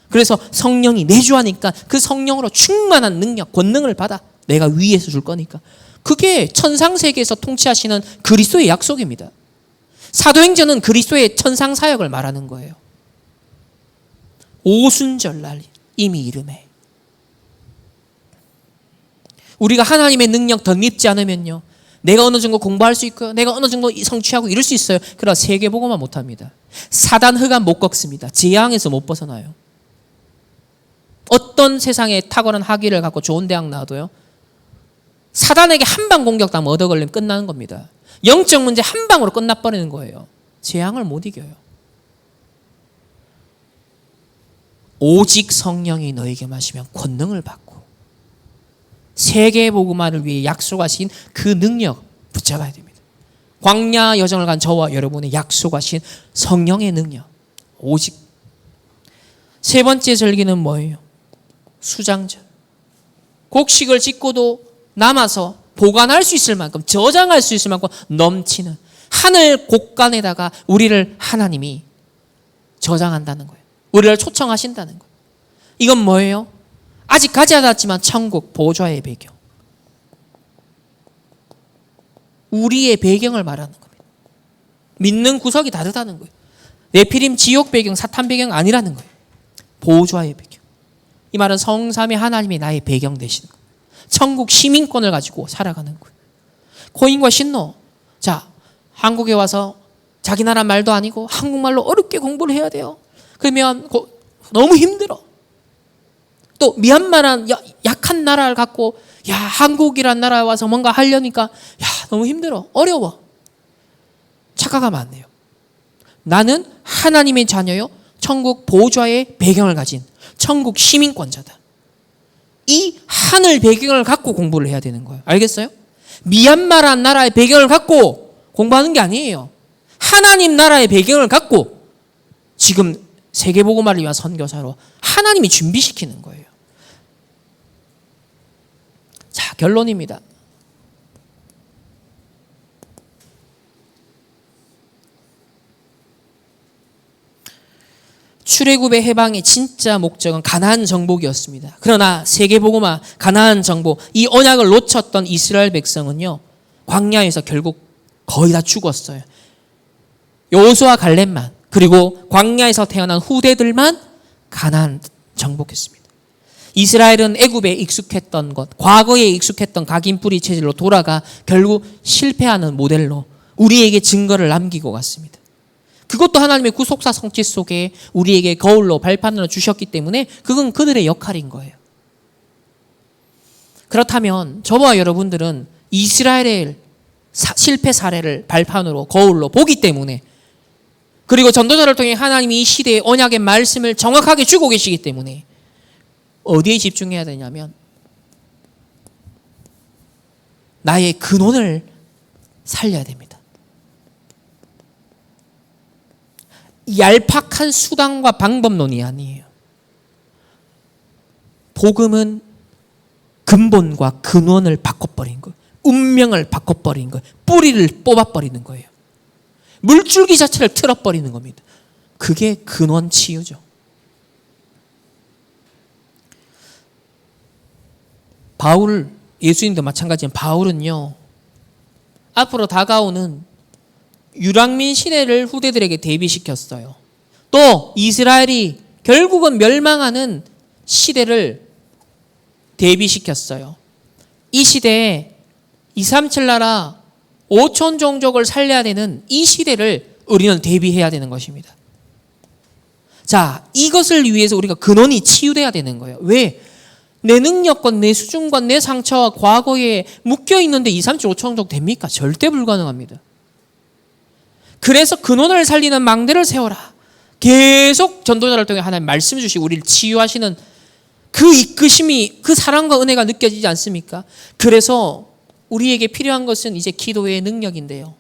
그래서 성령이 내주하니까 그 성령으로 충만한 능력, 권능을 받아. 내가 위에서 줄 거니까. 그게 천상세계에서 통치하시는 그리스도의 약속입니다. 사도행전은 그리스도의 천상사역을 말하는 거예요. 오순절 날 이미 이름에. 우리가 하나님의 능력 덧입지 않으면요. 내가 어느 정도 공부할 수 있고요. 내가 어느 정도 성취하고 이럴 수 있어요. 그러나 세계복음만 못합니다. 사단 흑암 못 꺾습니다. 재앙에서 못 벗어나요. 어떤 세상에 탁월한 학위를 갖고 좋은 대학 나와도요. 사단에게 한 방 공격당하면 얻어걸리면 끝나는 겁니다. 영적 문제 한 방으로 끝나버리는 거예요. 재앙을 못 이겨요. 오직 성령이 너에게 마시면 권능을 받고 세계 복음화를 위해 약속하신 그 능력 붙잡아야 됩니다. 광야 여정을 간 저와 여러분의 약속하신 성령의 능력. 오직 세 번째 절기는 뭐예요? 수장절. 곡식을 짓고도 남아서 보관할 수 있을 만큼, 저장할 수 있을 만큼 넘치는 하늘 곳간에다가 우리를 하나님이 저장한다는 거예요. 우리를 초청하신다는 거예요. 이건 뭐예요? 아직 가지 않았지만 천국 보좌의 배경. 우리의 배경을 말하는 겁니다. 믿는 구석이 다르다는 거예요. 네피림 지옥 배경, 사탄 배경 아니라는 거예요. 보좌의 배경. 이 말은 성삼위 하나님이 나의 배경 되시는 거예요. 천국 시민권을 가지고 살아가는 거예요. 코인과 신노. 자, 한국에 와서 자기 나라 말도 아니고 한국말로 어렵게 공부를 해야 돼요. 그러면 너무 힘들어. 또 미얀마란 약한 나라를 갖고 한국이란 나라에 와서 뭔가 하려니까 너무 힘들어. 어려워. 착각하면 안 돼요. 나는 하나님의 자녀요. 천국 보좌의 배경을 가진 천국 시민권자다. 이 하늘 배경을 갖고 공부를 해야 되는 거예요. 알겠어요? 미얀마란 나라의 배경을 갖고 공부하는 게 아니에요. 하나님 나라의 배경을 갖고 지금 세계복음화를 위한 선교사로 하나님이 준비시키는 거예요. 자, 결론입니다. 출애굽의 해방의 진짜 목적은 가나안 정복이었습니다. 그러나 세계복음화, 가나안 정복, 이 언약을 놓쳤던 이스라엘 백성은요, 광야에서 결국 거의 다 죽었어요. 여호수아 갈렙만, 그리고 광야에서 태어난 후대들만 가나안 정복했습니다. 이스라엘은 애굽에 익숙했던 것, 과거에 익숙했던 각인뿌리 체질로 돌아가 결국 실패하는 모델로 우리에게 증거를 남기고 갔습니다. 그것도 하나님의 구속사 성취 속에 우리에게 거울로 발판으로 주셨기 때문에 그건 그들의 역할인 거예요. 그렇다면 저와 여러분들은 이스라엘의 실패 사례를 발판으로 거울로 보기 때문에, 그리고 전도자를 통해 하나님이 이 시대의 언약의 말씀을 정확하게 주고 계시기 때문에 어디에 집중해야 되냐면 나의 근원을 살려야 됩니다. 얄팍한 수단과 방법론이 아니에요. 복음은 근본과 근원을 바꿔버린 거예요. 운명을 바꿔버린 거예요. 뿌리를 뽑아버리는 거예요. 물줄기 자체를 틀어버리는 겁니다. 그게 근원 치유죠. 바울, 예수님도 마찬가지지만 바울은요, 앞으로 다가오는 유랑민 시대를 후대들에게 대비시켰어요. 또 이스라엘이 결국은 멸망하는 시대를 대비시켰어요. 이 시대에 237 나라 5천 종족을 살려야 되는 이 시대를 우리는 대비해야 되는 것입니다. 자, 이것을 위해서 우리가 근원이 치유돼야 되는 거예요. 왜? 내 능력과 내 수준과 내 상처와 과거에 묶여있는데 237 5천 종족 됩니까? 절대 불가능합니다. 그래서 근원을 살리는 망대를 세워라. 계속 전도자를 통해 하나님 말씀 주시고 우리를 치유하시는 그 이끄심이, 그 사랑과 은혜가 느껴지지 않습니까? 그래서 우리에게 필요한 것은 이제 기도의 능력인데요.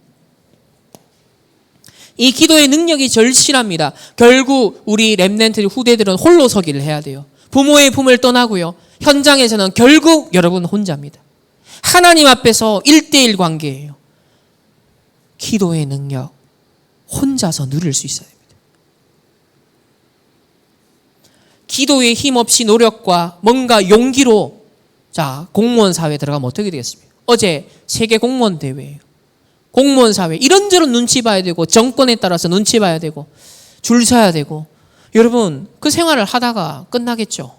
이 기도의 능력이 절실합니다. 결국 우리 렘넌트 후대들은 홀로 서기를 해야 돼요. 부모의 품을 떠나고요. 현장에서는 결국 여러분 혼자입니다. 하나님 앞에서 1대1 관계예요. 기도의 능력 혼자서 누릴 수 있어야 됩니다. 기도의 힘 없이 노력과 뭔가 용기로 공무원 사회에 들어가면 어떻게 되겠습니까? 어제 세계 공무원 대회예요. 공무원 사회 이런저런 눈치 봐야 되고 정권에 따라서 눈치 봐야 되고 줄 서야 되고, 여러분 그 생활을 하다가 끝나겠죠.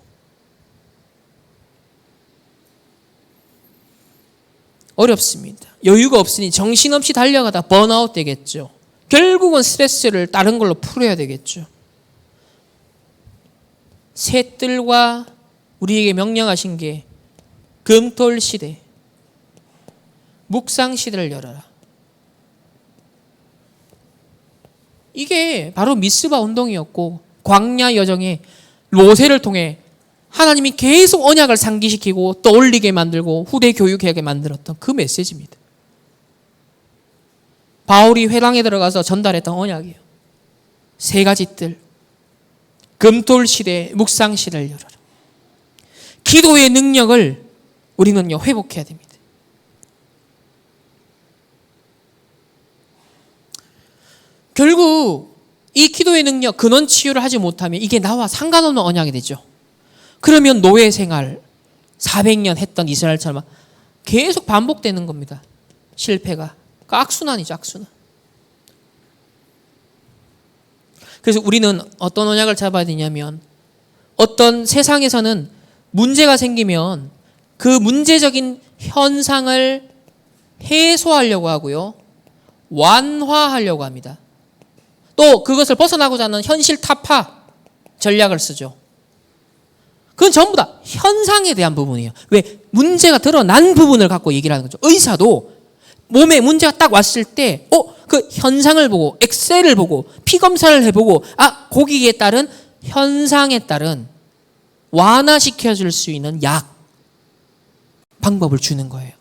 어렵습니다. 여유가 없으니 정신없이 달려가다 번아웃 되겠죠. 결국은 스트레스를 다른 걸로 풀어야 되겠죠. 셋들과 우리에게 명령하신 게 금토일 시대, 묵상 시대를 열어라. 이게 바로 미스바 운동이었고 광야 여정의 모세를 통해 하나님이 계속 언약을 상기시키고 떠올리게 만들고 후대 교육하게 만들었던 그 메시지입니다. 바울이 회당에 들어가서 전달했던 언약이에요. 3가지 뜰. 금토일 시대, 묵상 시대를 열어라. 기도의 능력을 우리는요, 회복해야 됩니다. 결국 이 기도의 능력, 근원 치유를 하지 못하면 이게 나와 상관없는 언약이 되죠. 그러면 노예 생활 400년 했던 이스라엘처럼 계속 반복되는 겁니다. 실패가. 악순환이죠, 악순환. 그래서 우리는 어떤 언약을 잡아야 되냐면, 어떤 세상에서는 문제가 생기면 그 문제적인 현상을 해소하려고 하고요, 완화하려고 합니다. 또 그것을 벗어나고자 하는 현실 타파 전략을 쓰죠. 그건 전부 다 현상에 대한 부분이에요. 왜? 문제가 드러난 부분을 갖고 얘기를 하는 거죠. 의사도 몸에 문제가 딱 왔을 때, 그 현상을 보고, 엑셀을 보고, 피 검사를 해보고, 거기에 따른 현상에 따른 완화시켜줄 수 있는 약, 방법을 주는 거예요.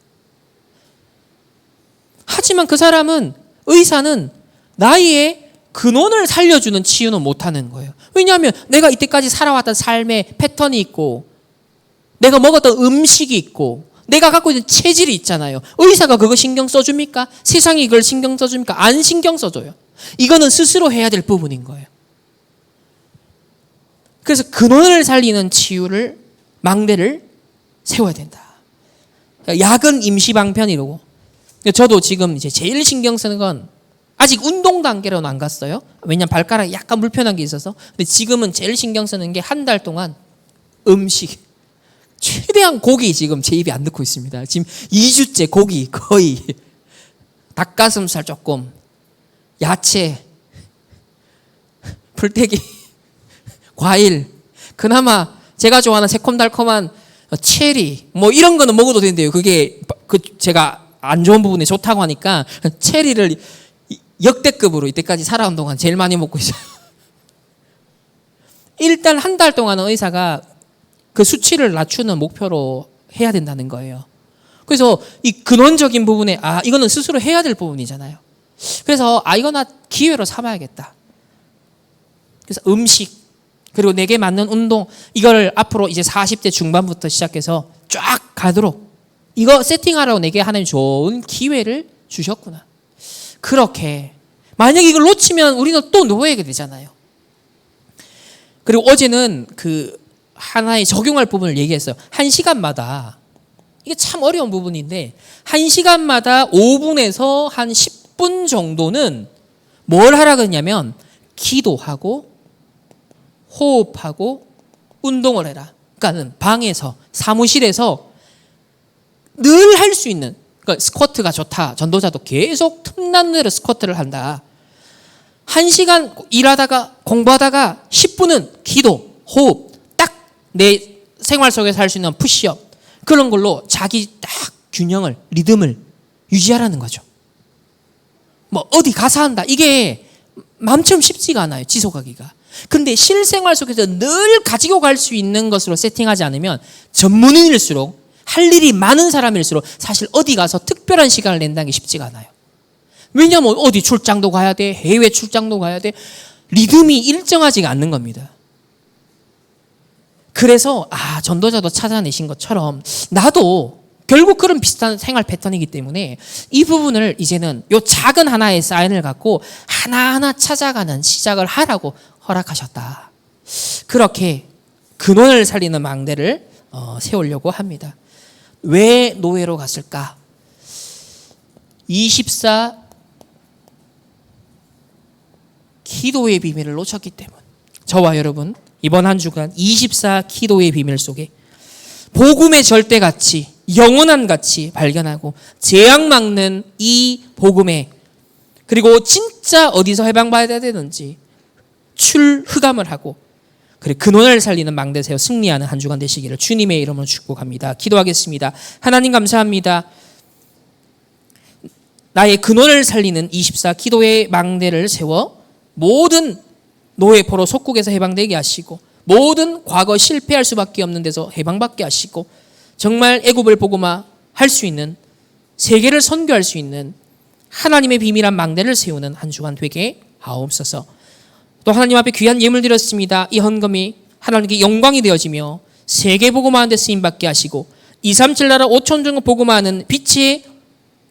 하지만 그 사람은, 의사는 나의 근원을 살려주는 치유는 못하는 거예요. 왜냐하면 내가 이때까지 살아왔던 삶의 패턴이 있고, 내가 먹었던 음식이 있고, 내가 갖고 있는 체질이 있잖아요. 의사가 그거 신경 써줍니까? 세상이 이걸 신경 써줍니까? 안 신경 써줘요. 이거는 스스로 해야 될 부분인 거예요. 그래서 근원을 살리는 치유를, 망대를 세워야 된다. 약은 임시방편이라고. 저도 지금 이제 제일 신경 쓰는 건, 아직 운동 단계로는 안 갔어요. 왜냐면 발가락이 약간 불편한 게 있어서. 근데 지금은 제일 신경 쓰는 게 한 달 동안 음식. 최대한 고기 지금 제 입에 안 넣고 있습니다. 지금 2주째 고기 거의. 닭가슴살 조금, 야채, 풀떼기, 과일. 그나마 제가 좋아하는 새콤달콤한 체리 뭐 이런 거는 먹어도 된대요. 그게 제가 안 좋은 부분에 좋다고 하니까 체리를 역대급으로 이때까지 살아온 동안 제일 많이 먹고 있어요. 일단 한 달 동안은 의사가 그 수치를 낮추는 목표로 해야 된다는 거예요. 그래서 이 근원적인 부분에 이거는 스스로 해야 될 부분이잖아요. 그래서 이거나 기회로 삼아야겠다. 그래서 음식, 그리고 내게 맞는 운동, 이걸 앞으로 이제 40대 중반부터 시작해서 쫙 가도록 이거 세팅하라고 내게 하나님 좋은 기회를 주셨구나. 그렇게 만약에 이걸 놓치면 우리는 또 노예가 되잖아요. 그리고 어제는 그 하나의 적용할 부분을 얘기했어요. 1시간마다, 이게 참 어려운 부분인데 1시간마다 5분에서 한 10분 정도는 뭘 하라 그러냐면 기도하고 호흡하고 운동을 해라. 그러니까 방에서, 사무실에서 늘 할 수 있는, 그러니까 스쿼트가 좋다. 전도자도 계속 틈나는 대로 스쿼트를 한다. 1시간 일하다가 공부하다가 10분은 기도, 호흡, 딱 내 생활 속에서 할 수 있는 푸시업, 그런 걸로 자기 딱 균형을, 리듬을 유지하라는 거죠. 뭐 어디 가서 한다, 이게 마음처럼 쉽지가 않아요, 지속하기가. 근데 실생활 속에서 늘 가지고 갈 수 있는 것으로 세팅하지 않으면 전문인일수록, 할 일이 많은 사람일수록 사실 어디 가서 특별한 시간을 낸다는 게 쉽지가 않아요. 왜냐하면 어디 출장도 가야 돼, 해외 출장도 가야 돼, 리듬이 일정하지가 않는 겁니다. 그래서 전도자도 찾아내신 것처럼 나도 결국 그런 비슷한 생활 패턴이기 때문에 이 부분을 이제는 요 작은 하나의 사인을 갖고 하나하나 찾아가는 시작을 하라고 허락하셨다. 그렇게 근원을 살리는 망대를 세우려고 합니다. 왜 노예로 갔을까? 24 기도의 비밀을 놓쳤기 때문. 저와 여러분, 이번 한 주간 24 기도의 비밀 속에 복음의 절대가치, 영원한 가치 발견하고 재앙 막는 이 복음에, 그리고 진짜 어디서 해방받아야 되는지 흑암을 하고, 그리고 근원을 살리는 망대 세워 승리하는 한 주간 되시기를 주님의 이름으로 축복합니다. 기도하겠습니다. 하나님 감사합니다. 나의 근원을 살리는 24 기도의 망대를 세워 모든 노예포로 속국에서 해방되게 하시고, 모든 과거 실패할 수밖에 없는 데서 해방받게 하시고 정말 애굽을 복음화 할 수 있는, 세계를 선교할 수 있는 하나님의 비밀한 망대를 세우는 한 주간 되게 하옵소서. 또 하나님 앞에 귀한 예물 드렸습니다. 이 헌금이 하나님께 영광이 되어지며 세계 복음화하는 데 쓰임받게 하시고 237 나라 5천 종 복음화하는 빛의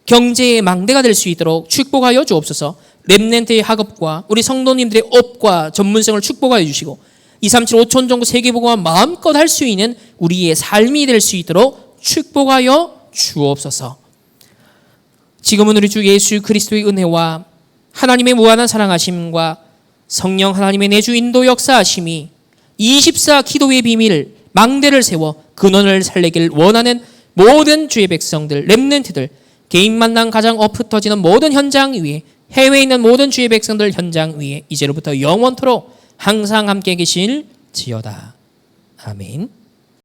경제의 망대가 될 수 있도록 축복하여 주옵소서. 렘넌트의 학업과 우리 성도님들의 업과 전문성을 축복하여 주시고 237 5천 종국 세계복음화 마음껏 할 수 있는 우리의 삶이 될 수 있도록 축복하여 주옵소서. 지금은 우리 주 예수 그리스도의 은혜와 하나님의 무한한 사랑하심과 성령 하나님의 내주 인도 역사하심이 24 기도의 비밀 망대를 세워 근원을 살리길 원하는 모든 주의 백성들, 렘넌트들, 개인 만남 가장 엎흩어지는 모든 현장 위에, 해외에 있는 모든 주의 백성들 현장 위에 이제로부터 영원토록 항상 함께 계실지어다. 아멘.